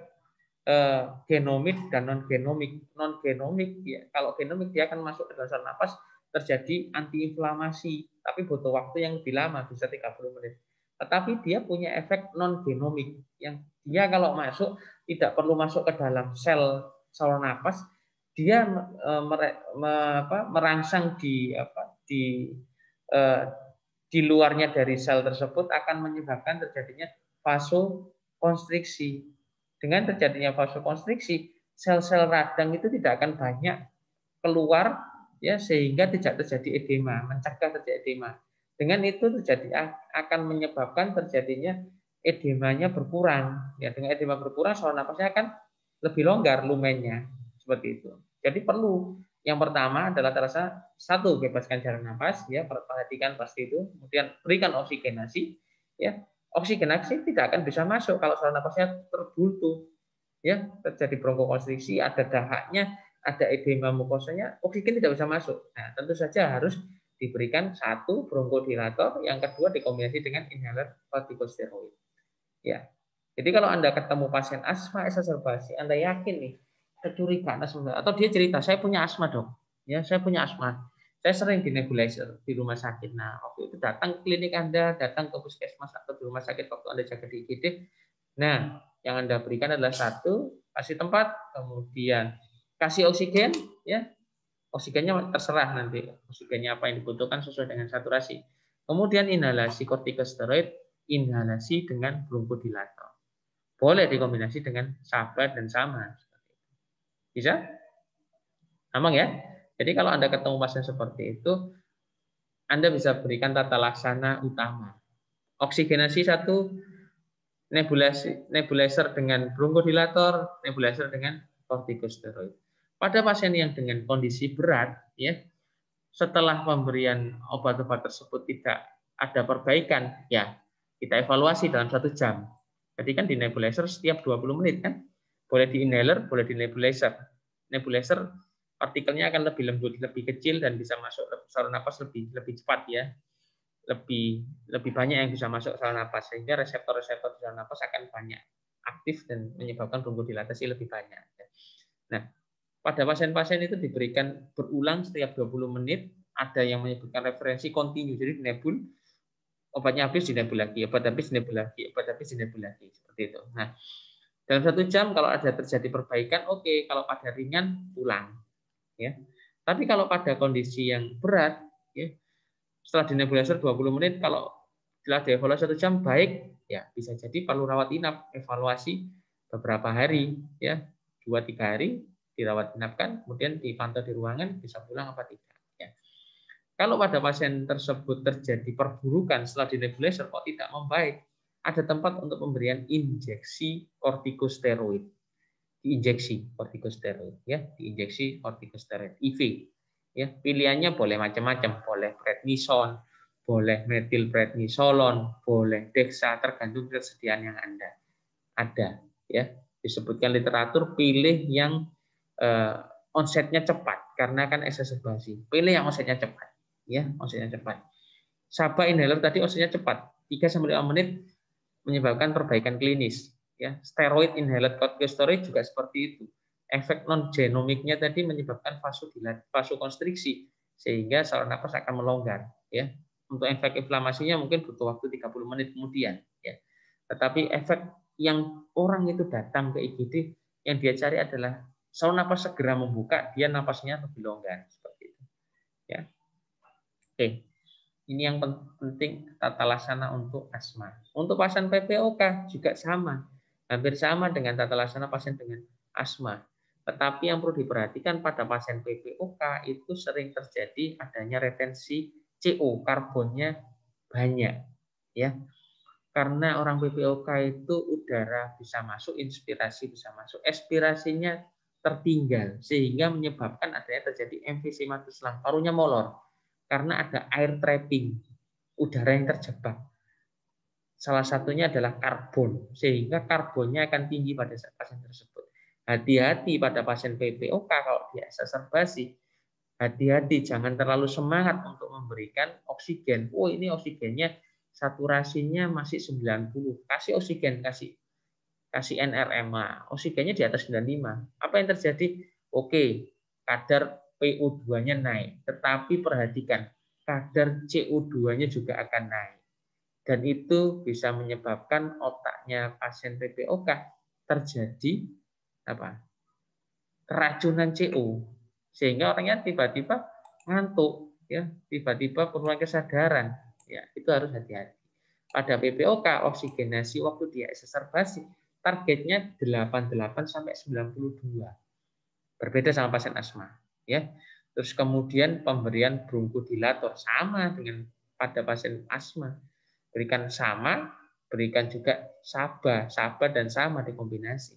genomik dan non genomik. Non genomik ya, kalau genomik dia akan masuk ke dalam saluran napas, terjadi antiinflamasi, tapi butuh waktu yang lebih lama, bisa 30 menit. Tetapi dia punya efek non genomik yang dia kalau masuk tidak perlu masuk ke dalam sel saluran napas. Dia merangsang di luarnya dari sel tersebut akan menyebabkan terjadinya vasokonstriksi. Dengan terjadinya vasokonstriksi, sel-sel radang itu tidak akan banyak keluar, ya, sehingga tidak terjadi edema, mencegah terjadi edema. Dengan itu akan menyebabkan terjadinya edemanya berkurang. Ya, dengan edema berkurang, saluran napasnya akan lebih longgar lumennya, seperti itu. Jadi perlu yang pertama adalah terasa satu, bebaskan jalan napas, ya, perhatikan pasti itu. Kemudian berikan oksigenasi, ya. Oksigenasi tidak akan bisa masuk kalau saluran napasnya terbultu, ya, terjadi bronkokonstriksi, ada dahaknya, ada edema mukosanya, oksigen tidak bisa masuk. Nah, tentu saja harus diberikan satu bronkodilator, yang kedua dikombinasi dengan inhaler kortikosteroid. Ya. Jadi kalau Anda ketemu pasien asma eksaserbasi, Anda yakin nih kecurigaan asma, atau dia cerita, saya punya asma dok, ya saya punya asma, saya sering di nebulizer di rumah sakit. Nah, waktu itu datang ke klinik Anda, datang ke puskesmas atau di rumah sakit waktu Anda jaga di IGD. Nah, yang Anda berikan adalah satu, kasih tempat, kemudian kasih oksigen, ya, oksigennya terserah nanti, oksigennya apa yang dibutuhkan sesuai dengan saturasi. Kemudian inhalasi kortikosteroid, inhalasi dengan bronkodilator. Boleh dikombinasi dengan sabar dan sama. Bisa? Gampang ya? Jadi kalau Anda ketemu pasien seperti itu, Anda bisa berikan tata laksana utama. Oksigenasi satu, nebulizer dengan bronkodilator, nebulizer dengan kortikosteroid. Pada pasien yang dengan kondisi berat, ya, setelah pemberian obat-obat tersebut tidak ada perbaikan, ya kita evaluasi dalam 1 jam. Jadi kan di nebulizer setiap 20 menit kan, boleh di inhaler, boleh di nebulizer. Nebulizer partikelnya akan lebih lembut, lebih kecil dan bisa masuk saluran napas lebih cepat, ya. Lebih banyak yang bisa masuk saluran napas, sehingga reseptor-reseptor di saluran napas akan banyak aktif dan menyebabkan bronkodilatasi lebih banyak. Nah, pada pasien-pasien itu diberikan berulang setiap 20 menit, ada yang menyebutkan referensi kontinu, jadi nebul, obatnya habis dinebul lagi, obat habis dinebul lagi, obat habis dinebul lagi, seperti itu. Nah, dalam 1 jam kalau ada terjadi perbaikan, oke. Kalau pada ringan, pulang. Ya. Tapi kalau pada kondisi yang berat, ya, setelah dinebulizer 20 menit, kalau setelah dievaluasi 1 jam baik, ya bisa jadi perlu rawat inap, evaluasi beberapa hari, ya 2-3 hari dirawat inapkan, kemudian dipantau di ruangan, bisa pulang apa tidak. Ya. Kalau pada pasien tersebut terjadi perburukan setelah dinebulizer kok tidak membaik, ada tempat untuk pemberian injeksi kortikosteroid. Diinjeksi kortikosteroid, ya, diinjeksi kortikosteroid IV. Ya, pilihannya boleh macam-macam, boleh prednison, boleh metilprednisolon, boleh dexa, tergantung ketersediaan yang Anda ada. Ya, disebutkan literatur pilih yang onsetnya cepat karena kan exacerbasi. Pilih yang onsetnya cepat. Ya, onsetnya cepat. SABA inhaler tadi onsetnya cepat, 3-5 menit menyebabkan perbaikan klinis. Ya, steroid inhaled corticosteroid juga seperti itu. Efek non genomiknya tadi menyebabkan vasokonstriksi sehingga saluran nafas akan melonggar. Ya, untuk efek inflamasinya mungkin butuh waktu 30 menit kemudian. Ya, tetapi efek yang orang itu datang ke IGD yang dia cari adalah saluran nafas segera membuka, dia nafasnya lebih longgar seperti itu. Ya, oke. Ini yang penting tata laksana untuk asma. Untuk pasien PPOK juga sama. Hampir sama dengan tata laksana pasien dengan asma. Tetapi yang perlu diperhatikan pada pasien PPOK itu sering terjadi adanya retensi CO, karbonnya banyak. Ya. Karena orang PPOK itu udara bisa masuk, inspirasi bisa masuk, ekspirasinya tertinggal. Sehingga menyebabkan adanya terjadi emfisema selang, parunya molor. Karena ada air trapping, udara yang terjebak. Salah satunya adalah karbon, sehingga karbonnya akan tinggi pada pasien tersebut. Hati-hati pada pasien PPOK kalau dia exacerbasi, hati-hati jangan terlalu semangat untuk memberikan oksigen. Oh, ini oksigennya saturasinya masih 90, kasih oksigen, kasih NRMA, oksigennya di atas 95. Apa yang terjadi? Oke, kadar PO2-nya naik, tetapi perhatikan kadar CO2-nya juga akan naik. Dan itu bisa menyebabkan otaknya pasien PPOK terjadi keracunan CO, sehingga orangnya tiba-tiba ngantuk, ya, tiba-tiba penurunan kesadaran. Ya, itu harus hati-hati. Pada PPOK oksigenasi waktu dia exacerbasi targetnya 88 sampai 92. Berbeda sama pasien asma, ya. Terus kemudian pemberian bronkodilator sama dengan pada pasien asma. Berikan sama, berikan juga SABA dan sama dikombinasi.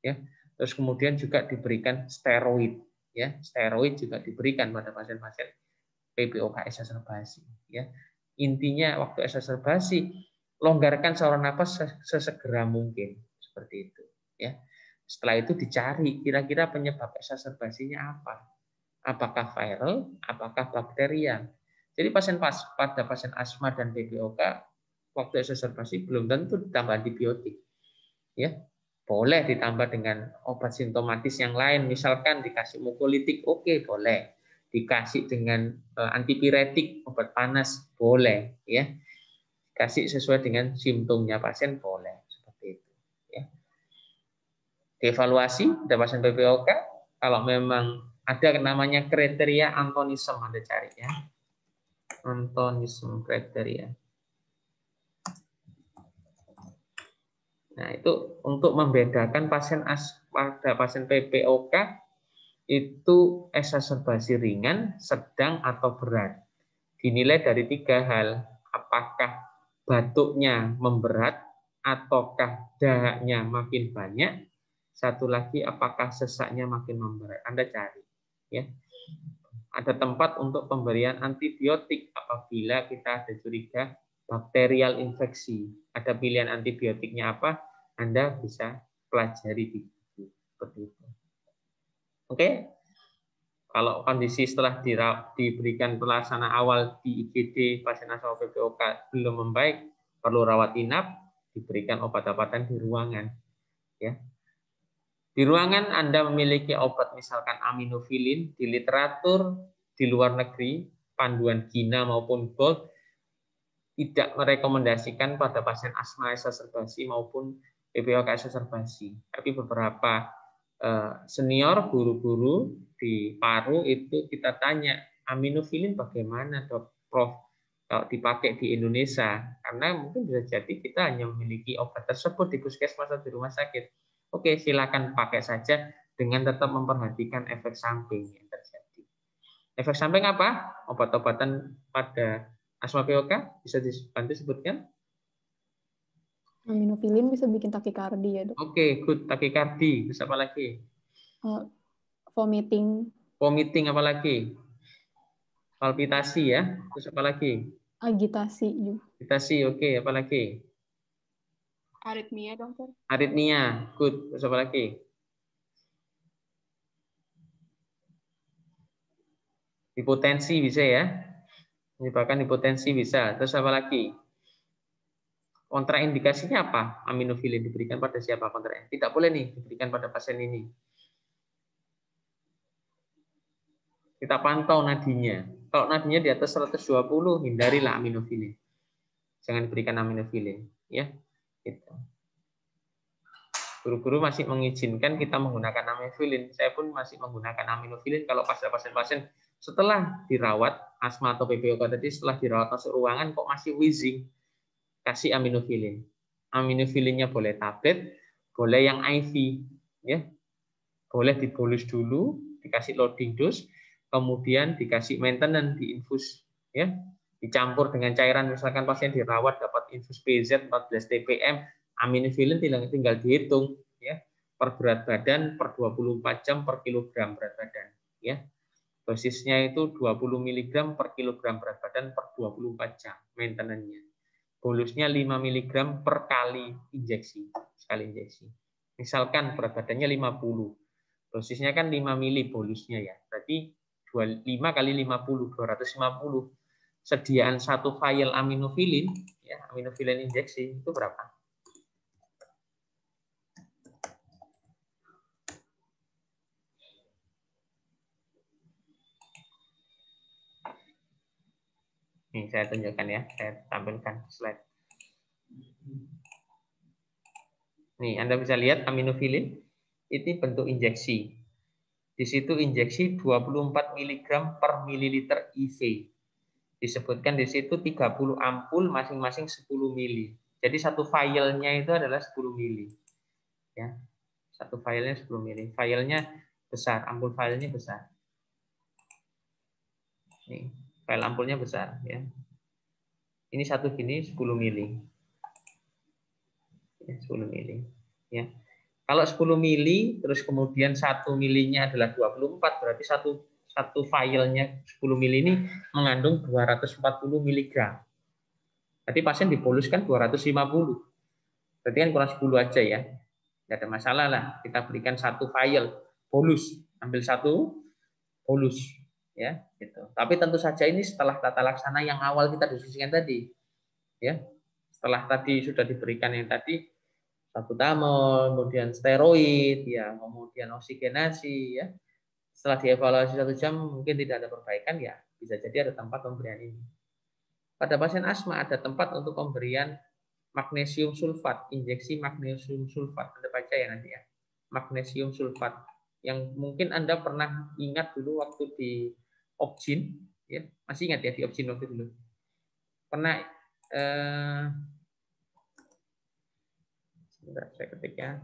Ya. Terus kemudian juga diberikan steroid, ya. Steroid juga diberikan pada pasien-pasien PPOK exacerbasi, ya. Intinya waktu exacerbasi longgarkan saluran nafas sesegera mungkin, seperti itu, ya. Setelah itu dicari kira-kira penyebab exacerbasinya apa. Apakah viral, apakah bakterial. Jadi pada pasien asma dan PPOK waktu exacerbasi belum tentu ditambah antibiotik. Ya. Boleh ditambah dengan obat simptomatis yang lain, misalkan dikasih mukolitik, oke, boleh. Dikasih dengan antipiretik, obat panas, boleh, ya. Kasih sesuai dengan simptomnya pasien, boleh. Evaluasi pada pasien PPOK, kalau memang ada namanya kriteria antonisme, Anda cari, ya. Antonisme kriteria. Nah, itu untuk membedakan pada pasien PPOK itu exacerbasi ringan, sedang atau berat. Dinilai dari 3 hal, apakah batuknya memberat ataukah dahaknya makin banyak. Satu lagi, apakah sesaknya makin memberat. Anda cari, ya. Ada tempat untuk pemberian antibiotik apabila kita ada curiga bakterial infeksi. Ada pilihan antibiotiknya apa? Anda bisa pelajari di buku seperti itu. Oke. Kalau kondisi setelah diberikan pelaksana awal di IGD pasien asma PPOK belum membaik, perlu rawat inap, diberikan obat-obatan di ruangan, ya. Di ruangan Anda memiliki obat misalkan aminofilin, di literatur di luar negeri, panduan GINA maupun GOLD tidak merekomendasikan pada pasien asma exacerbasi maupun PPOK exacerbasi. Tapi beberapa senior guru-guru di paru itu kita tanya, aminofilin bagaimana dok, Prof? Kalau dipakai di Indonesia, karena mungkin bisa jadi kita hanya memiliki obat tersebut di puskesmas atau di rumah sakit. Oke, silakan pakai saja dengan tetap memperhatikan efek samping yang terjadi. Efek samping apa? Obat-obatan pada asma POK bisa dibantu sebutkan? Aminofilin bisa bikin takikardi ya, dok. Oke, good. Takikardi. Terus apa lagi? Vomiting. Vomiting apa lagi? Palpitasi ya. Terus apa lagi? Agitasi juga. Agitasi, oke. Apa lagi? Aritmia, dokter. Aritmia, good. Terus apa lagi? Hipotensi bisa ya. Menyebabkan hipotensi bisa. Terus apa lagi? Kontraindikasinya apa? Aminofilin diberikan pada siapa kontraindikasi? Tidak boleh nih diberikan pada pasien ini. Kita pantau nadinya. Kalau nadinya di atas 120, hindarilah aminofilin. Jangan diberikan aminofilin, ya. Gitu. Guru-guru masih mengizinkan kita menggunakan aminofilin. Saya pun masih menggunakan aminofilin kalau pada pasien-pasien setelah dirawat asma atau PPOK tadi, setelah dirawat masuk ruangan kok masih wheezing, kasih aminofilin. Aminofilinnya boleh tablet, boleh yang IV, ya. Boleh dibolus dulu, dikasih loading dose, kemudian dikasih maintenance, diinfus, ya. Dicampur dengan cairan, misalkan pasien dirawat dapat infus PZ 14 TPM, aminofilin tinggal dihitung, ya, per berat badan per 24 jam per kilogram berat badan, ya. Dosisnya itu 20 mg per kilogram berat badan per 24 jam maintenance-nya. Bolusnya 5 mg per kali injeksi, sekali injeksi. Misalkan berat badannya 50, dosisnya kan 5 mili bolusnya ya. Berarti 5 kali 50, 250. Sediaan satu vial aminofilin, ya, aminofilin injeksi itu berapa? Nih saya tunjukkan ya, saya tampilkan slide. Nih Anda bisa lihat aminofilin itu bentuk injeksi. Di situ injeksi 24 mg per mililiter IV. Disebutkan di situ 30 ampul masing-masing 10 mili. Jadi satu filenya itu adalah 10 mili. Ya. Satu filenya 10 mili. Filenya besar, ampul filenya besar. Nih, file ampulnya besar ya. Ini satu gini 10 mili. Ya, 10 mili. Ya. Kalau 10 mili terus kemudian 1 milinya adalah 24, berarti satu filenya 10 mili ini mengandung 240 mg. Berarti pasien dipoluskan 250. Berarti kan kurang 10 aja ya. Tidak ada masalah lah. Kita berikan satu vial bolus. Ambil satu bolus. Ya, gitu. Tapi tentu saja ini setelah tata laksana yang awal kita diskusikan tadi. Ya. Setelah tadi sudah diberikan yang tadi salbutamol, kemudian steroid, ya, kemudian oksigenasi, ya. Setelah dievaluasi 1 jam mungkin tidak ada perbaikan, ya bisa jadi ada tempat pemberian ini. Pada pasien asma ada tempat untuk pemberian magnesium sulfat, injeksi magnesium sulfat. Anda baca ya nanti ya, magnesium sulfat. Yang mungkin Anda pernah ingat dulu waktu di Opjin, ya masih ingat ya di Opjin waktu dulu. Pernah sebentar saya ketik ya.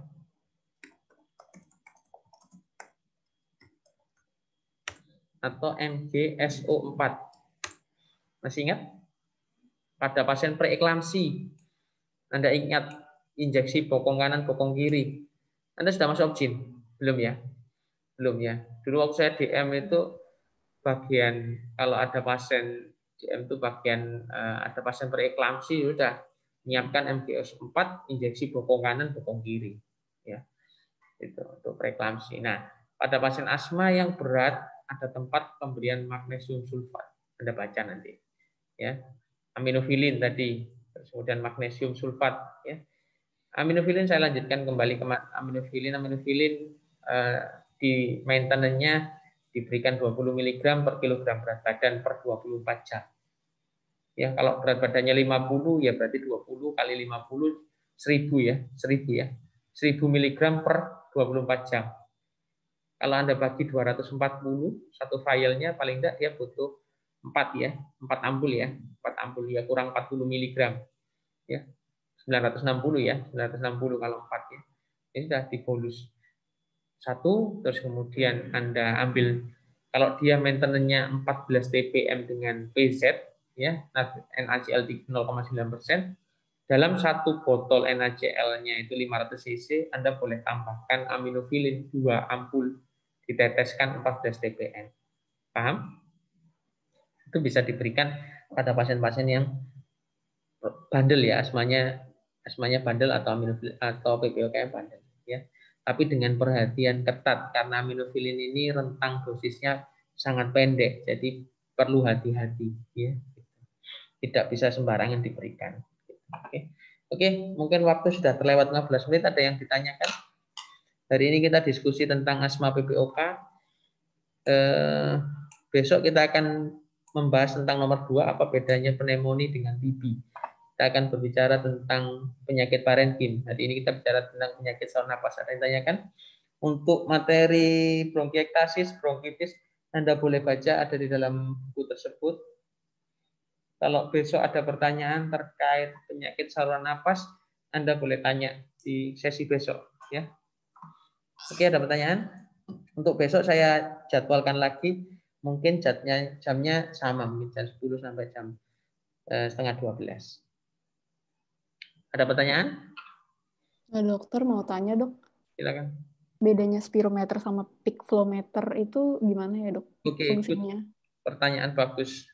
Atau MgSO4. Masih ingat? Pada pasien preeklamsi, Anda ingat injeksi bokong kanan, bokong kiri. Anda sudah masuk Opjin? Belum ya? Belum ya. Dulu waktu saya DM itu bagian, kalau ada pasien DM itu bagian ada pasien preeklamsi, sudah menyiapkan MgSO4, injeksi bokong kanan, bokong kiri. Ya. Itu untuk preeklamsi. Nah, pada pasien asma yang berat ada tempat pemberian magnesium sulfat. Anda baca nanti. Ya. Aminofilin tadi, kemudian magnesium sulfat, ya. Aminofilin saya lanjutkan kembali ke aminofilin. Aminofilin di maintenance-nya diberikan 20 mg per kilogram berat badan per 24 jam. Ya, kalau berat badannya 50 ya berarti 20 kali 50 1000 ya, 1000 ya. 1000 mg per 24 jam. Kalau Anda bagi 240, satu filenya paling enggak dia butuh 4 ya, 4 ampul ya. 4 ampul ya kurang 40 mg. Ya. 960 ya, 960 kalau 4 ya. Ini sudah dibolus. Satu, terus kemudian Anda ambil, kalau dia maintenance-nya 14 ppm dengan PZ, ya, NaCl 0,9%, dalam satu botol NaCl-nya itu 500 cc, Anda boleh tambahkan aminofilin 2 ampul, diteteskan 14 ppm. Paham? Itu bisa diberikan pada pasien-pasien yang bandel ya, asmanya bandel atau aminofilin atau PPOK bandel ya. Tapi dengan perhatian ketat karena aminofilin ini rentang dosisnya sangat pendek, jadi perlu hati-hati ya. Tidak bisa sembarangan diberikan. Oke, mungkin waktu sudah terlewat 15 menit, ada yang ditanyakan? Hari ini kita diskusi tentang asma PPOK. Besok kita akan membahas tentang nomor 2, apa bedanya pneumonia dengan TB. Kita akan berbicara tentang penyakit parenkim. Hari ini kita bicara tentang penyakit saluran napas. Ada yang tanyakan? Untuk materi bronkiektasis, bronkitis, Anda boleh baca, ada di dalam buku tersebut. Kalau besok ada pertanyaan terkait penyakit saluran napas, Anda boleh tanya di sesi besok. Ya. Oke, ada pertanyaan? Untuk besok saya jadwalkan lagi, mungkin jamnya sama, mungkin jam 10 sampai jam setengah 12. Ada pertanyaan? Nah, dokter mau tanya, dok. Silakan. Bedanya spirometer sama peak flow meter itu gimana ya, dok? Oke, fungsinya? Pertanyaan bagus.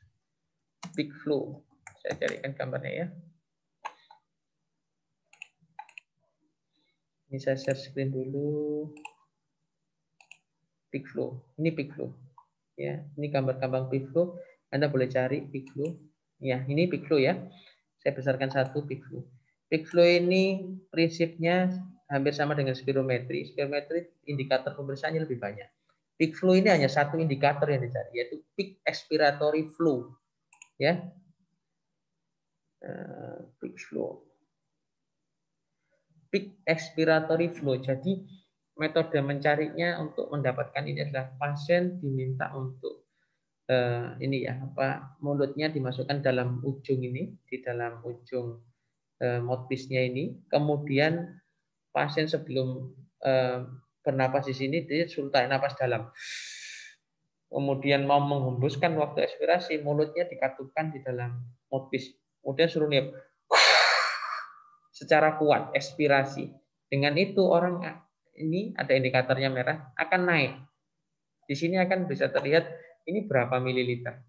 Peak flow. Saya carikan gambarnya ya. Ini saya share screen dulu. Peak flow. Ini peak flow. Ya, ini gambar-gambar peak flow. Anda boleh cari peak flow. Ya, ini peak flow ya. Saya besarkan satu peak flow. Peak flow ini prinsipnya hampir sama dengan spirometri. Spirometri indikator pemeriksaannya lebih banyak. Peak flow ini hanya satu indikator yang dicari, yaitu peak expiratory flow. Ya, peak flow. Peak expiratory flow. Jadi metode mencarinya untuk mendapatkan ini adalah pasien diminta untuk ini ya, mulutnya dimasukkan dalam ujung ini, di dalam ujung mouthpiece-nya ini. Kemudian pasien sebelum bernapas di sini dia suruh tarik napas dalam. Kemudian mau menghembuskan waktu ekspirasi, mulutnya dikatupkan di dalam mouthpiece. Kemudian suruh niup secara kuat ekspirasi. Dengan itu orang ini ada indikatornya merah akan naik. Di sini akan bisa terlihat ini berapa mililiter.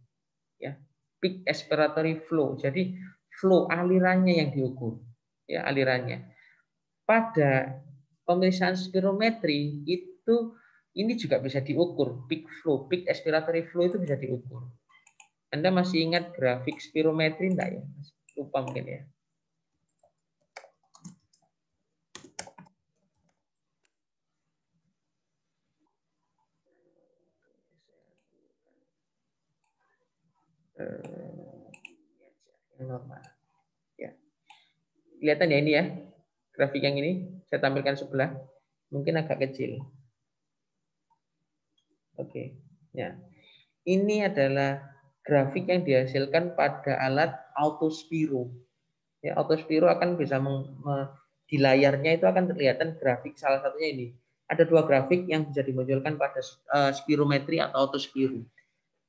Ya, peak expiratory flow. Jadi flow alirannya yang diukur. Ya, alirannya. Pada pemeriksaan spirometri itu ini juga bisa diukur, peak flow, peak expiratory flow itu bisa diukur. Anda masih ingat grafik spirometri enggak ya? Lupa mungkin ya. Normal. Ya. Kelihatan ya ini ya. Grafik yang ini saya tampilkan sebelah, mungkin agak kecil. Oke, ya. Ini adalah grafik yang dihasilkan pada alat autospiro. Ya, autospiro akan bisa di layarnya itu akan kelihatan grafik, salah satunya ini. Ada dua grafik yang bisa dimunculkan pada spirometri atau autospiro.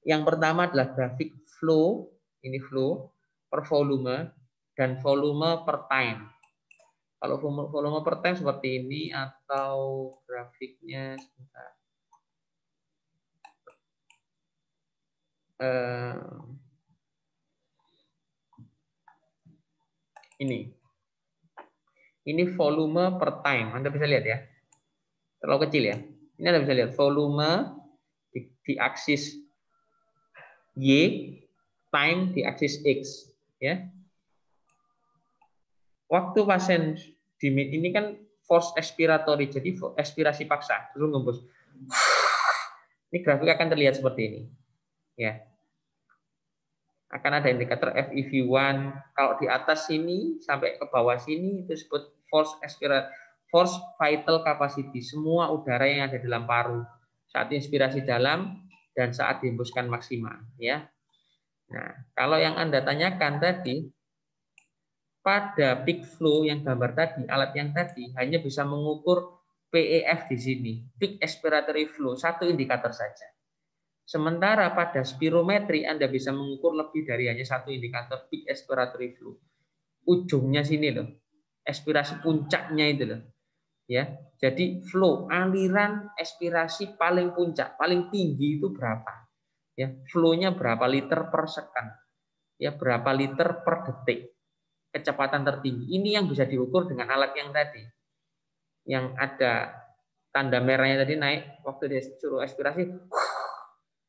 Yang pertama adalah grafik flow, ini flow per volume dan volume per time. Kalau volume per time seperti ini atau grafiknya sebentar. Ini volume per time. Anda bisa lihat ya. Terlalu kecil ya. Ini Anda bisa lihat volume di aksis Y, time di aksis X, ya. Waktu pasien Ini kan force expiratory, jadi expirasi paksa, terus ngembus. Ini grafik akan terlihat seperti ini. Ya. Akan ada indikator FEV1. Kalau di atas sini sampai ke bawah sini itu disebut force vital capacity. Semua udara yang ada dalam paru saat inspirasi dalam dan saat dihembuskan maksimal, ya. Nah, kalau yang Anda tanyakan tadi, pada peak flow yang gambar tadi, alat yang tadi hanya bisa mengukur PEF di sini, peak expiratory flow, satu indikator saja. Sementara pada spirometri Anda bisa mengukur lebih dari hanya satu indikator peak expiratory flow. Ujungnya sini loh, expirasi puncaknya itu loh. Ya, jadi flow, aliran expirasi paling puncak, paling tinggi itu berapa? Ya, flow-nya berapa liter per second? Ya, berapa liter per detik? Kecepatan tertinggi. Ini yang bisa diukur dengan alat yang tadi. Yang ada tanda merahnya tadi naik waktu dia suruh expirasi.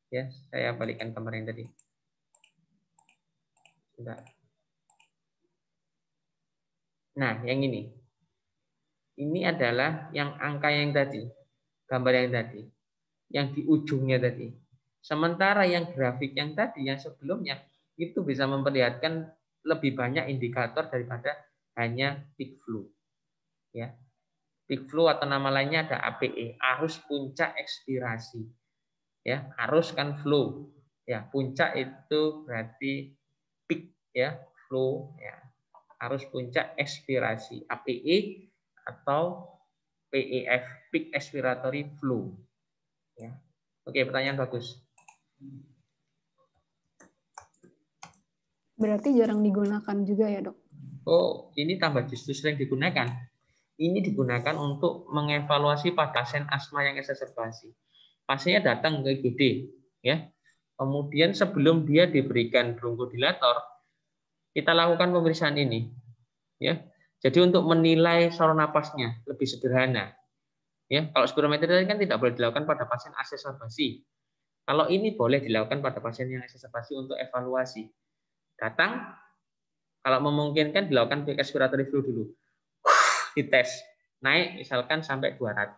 Ya, saya balikkan gambar yang tadi. Sudah. Nah, yang ini. Ini adalah yang angka yang tadi. Gambar yang tadi. Yang di ujungnya tadi. Sementara yang grafik yang tadi, yang sebelumnya, itu bisa memperlihatkan lebih banyak indikator daripada hanya peak flow. Ya. Peak flow atau nama lainnya ada APE, arus puncak ekspirasi. Ya, arus kan flow. Ya, puncak itu berarti peak, ya, flow, ya. Arus puncak ekspirasi, APE atau PEF, peak expiratory flow. Ya. Oke, pertanyaan bagus. Berarti jarang digunakan juga ya, Dok? Oh, ini tambah justru sering digunakan. Ini digunakan untuk mengevaluasi pasien asma yang exacerbasi. Pasiennya datang ke IGD, ya. Kemudian sebelum dia diberikan bronkodilator, kita lakukan pemeriksaan ini, ya. Jadi untuk menilai saluran napasnya lebih sederhana. Ya, kalau spirometri kan tidak boleh dilakukan pada pasien exacerbasi. Kalau ini boleh dilakukan pada pasien yang exacerbasi untuk evaluasi. Datang, kalau memungkinkan dilakukan peak expiratory flow dulu. Dites, naik misalkan sampai 200.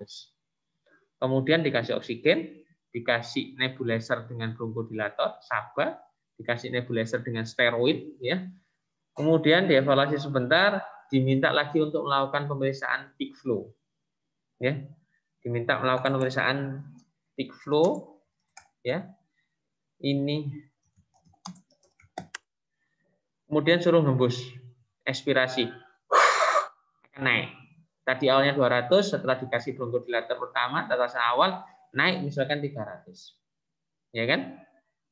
Kemudian dikasih oksigen, dikasih nebulizer dengan bronkodilator, SABA, dikasih nebulizer dengan steroid, ya. Kemudian dievaluasi sebentar, diminta lagi untuk melakukan pemeriksaan peak flow. Ya. Diminta melakukan pemeriksaan peak flow, ya. Ini kemudian suruh hembus expirasi. Akan naik. Tadi awalnya 200, setelah dikasih bronkodilator pertama, tatasan awal naik misalkan 300. Ya kan?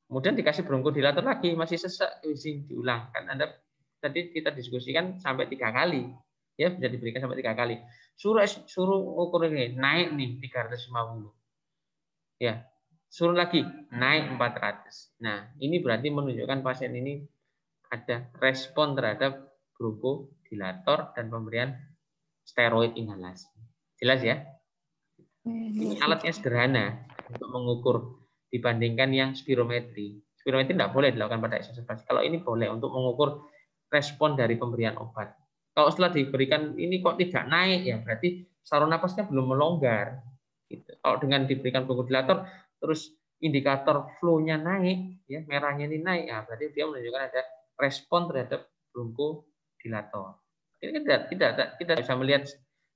Kemudian dikasih bronkodilator lagi, masih sesak, izin diulang. Kan Anda tadi kita diskusikan sampai 3 kali. Ya, bisa diberikan sampai 3 kali. Suruh ukur ini naik nih 350. Ya. Suruh lagi naik 400. Nah, ini berarti menunjukkan pasien ini ada respon terhadap bronkodilator dan pemberian steroid inhalasi. Jelas ya? Ini alatnya sederhana untuk mengukur dibandingkan yang spirometri. Spirometri tidak boleh dilakukan pada exacerbasi. Kalau ini boleh untuk mengukur respon dari pemberian obat. Kalau setelah diberikan ini kok tidak naik, ya berarti saluran napasnya belum melonggar. Gitu. Kalau dengan diberikan bronkodilator, terus indikator flow-nya naik, ya merahnya ini naik, ya berarti dia menunjukkan ada respon terhadap bronkodilator. Kita bisa melihat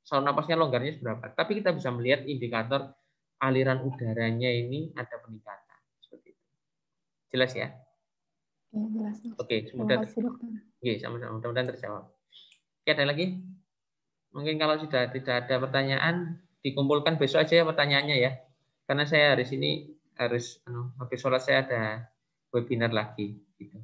saluran napasnya longgarnya seberapa, tapi kita bisa melihat indikator aliran udaranya ini ada peningkatan. Seperti itu. Jelas ya? Ya, jelas. Oke, Terima kasih, Dokter. Oke, sama-sama. Mudah-mudahan terjawab. Oke, ada lagi? Mungkin kalau sudah tidak ada pertanyaan, dikumpulkan besok aja ya pertanyaannya ya. Karena saya hari ini harus habis sholat saya ada webinar lagi. Gitu.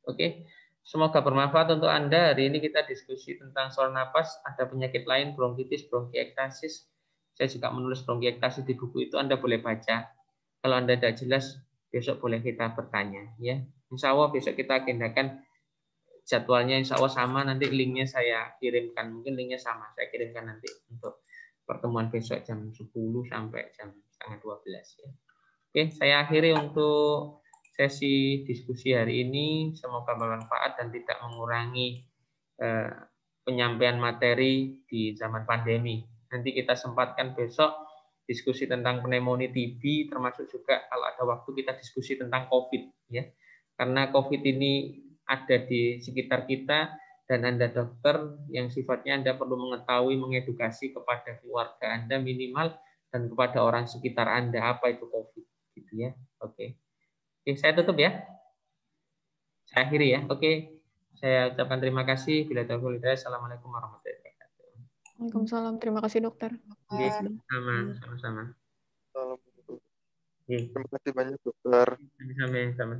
Oke. Semoga bermanfaat untuk Anda. Hari ini kita diskusi tentang saluran napas, ada penyakit lain, bronkitis, bronkiektasis. Saya juga menulis bronkiektasis di buku itu, Anda boleh baca. Kalau Anda tidak jelas, besok boleh kita bertanya. Ya, Insya Allah besok kita agendakan jadwalnya, Insya Allah sama, nanti linknya saya kirimkan. Mungkin linknya sama, saya kirimkan nanti untuk pertemuan besok jam 10 sampai jam setengah 12. Ya. Oke, saya akhiri untuk sesi diskusi hari ini. Semoga bermanfaat dan tidak mengurangi penyampaian materi di zaman pandemi. Nanti kita sempatkan besok diskusi tentang pneumonia TB, termasuk juga kalau ada waktu kita diskusi tentang COVID, ya. Karena COVID ini ada di sekitar kita dan Anda dokter yang sifatnya Anda perlu mengetahui, mengedukasi kepada keluarga Anda minimal dan kepada orang sekitar Anda apa itu COVID, gitu ya. Oke. Oke, saya tutup ya. Saya akhiri ya. Oke. Saya ucapkan terima kasih. Bila taufiq hidayah. Assalamualaikum warahmatullahi wabarakatuh. Waalaikumsalam. Terima kasih dokter. Sama-sama. Terima kasih banyak dokter. Sama-sama.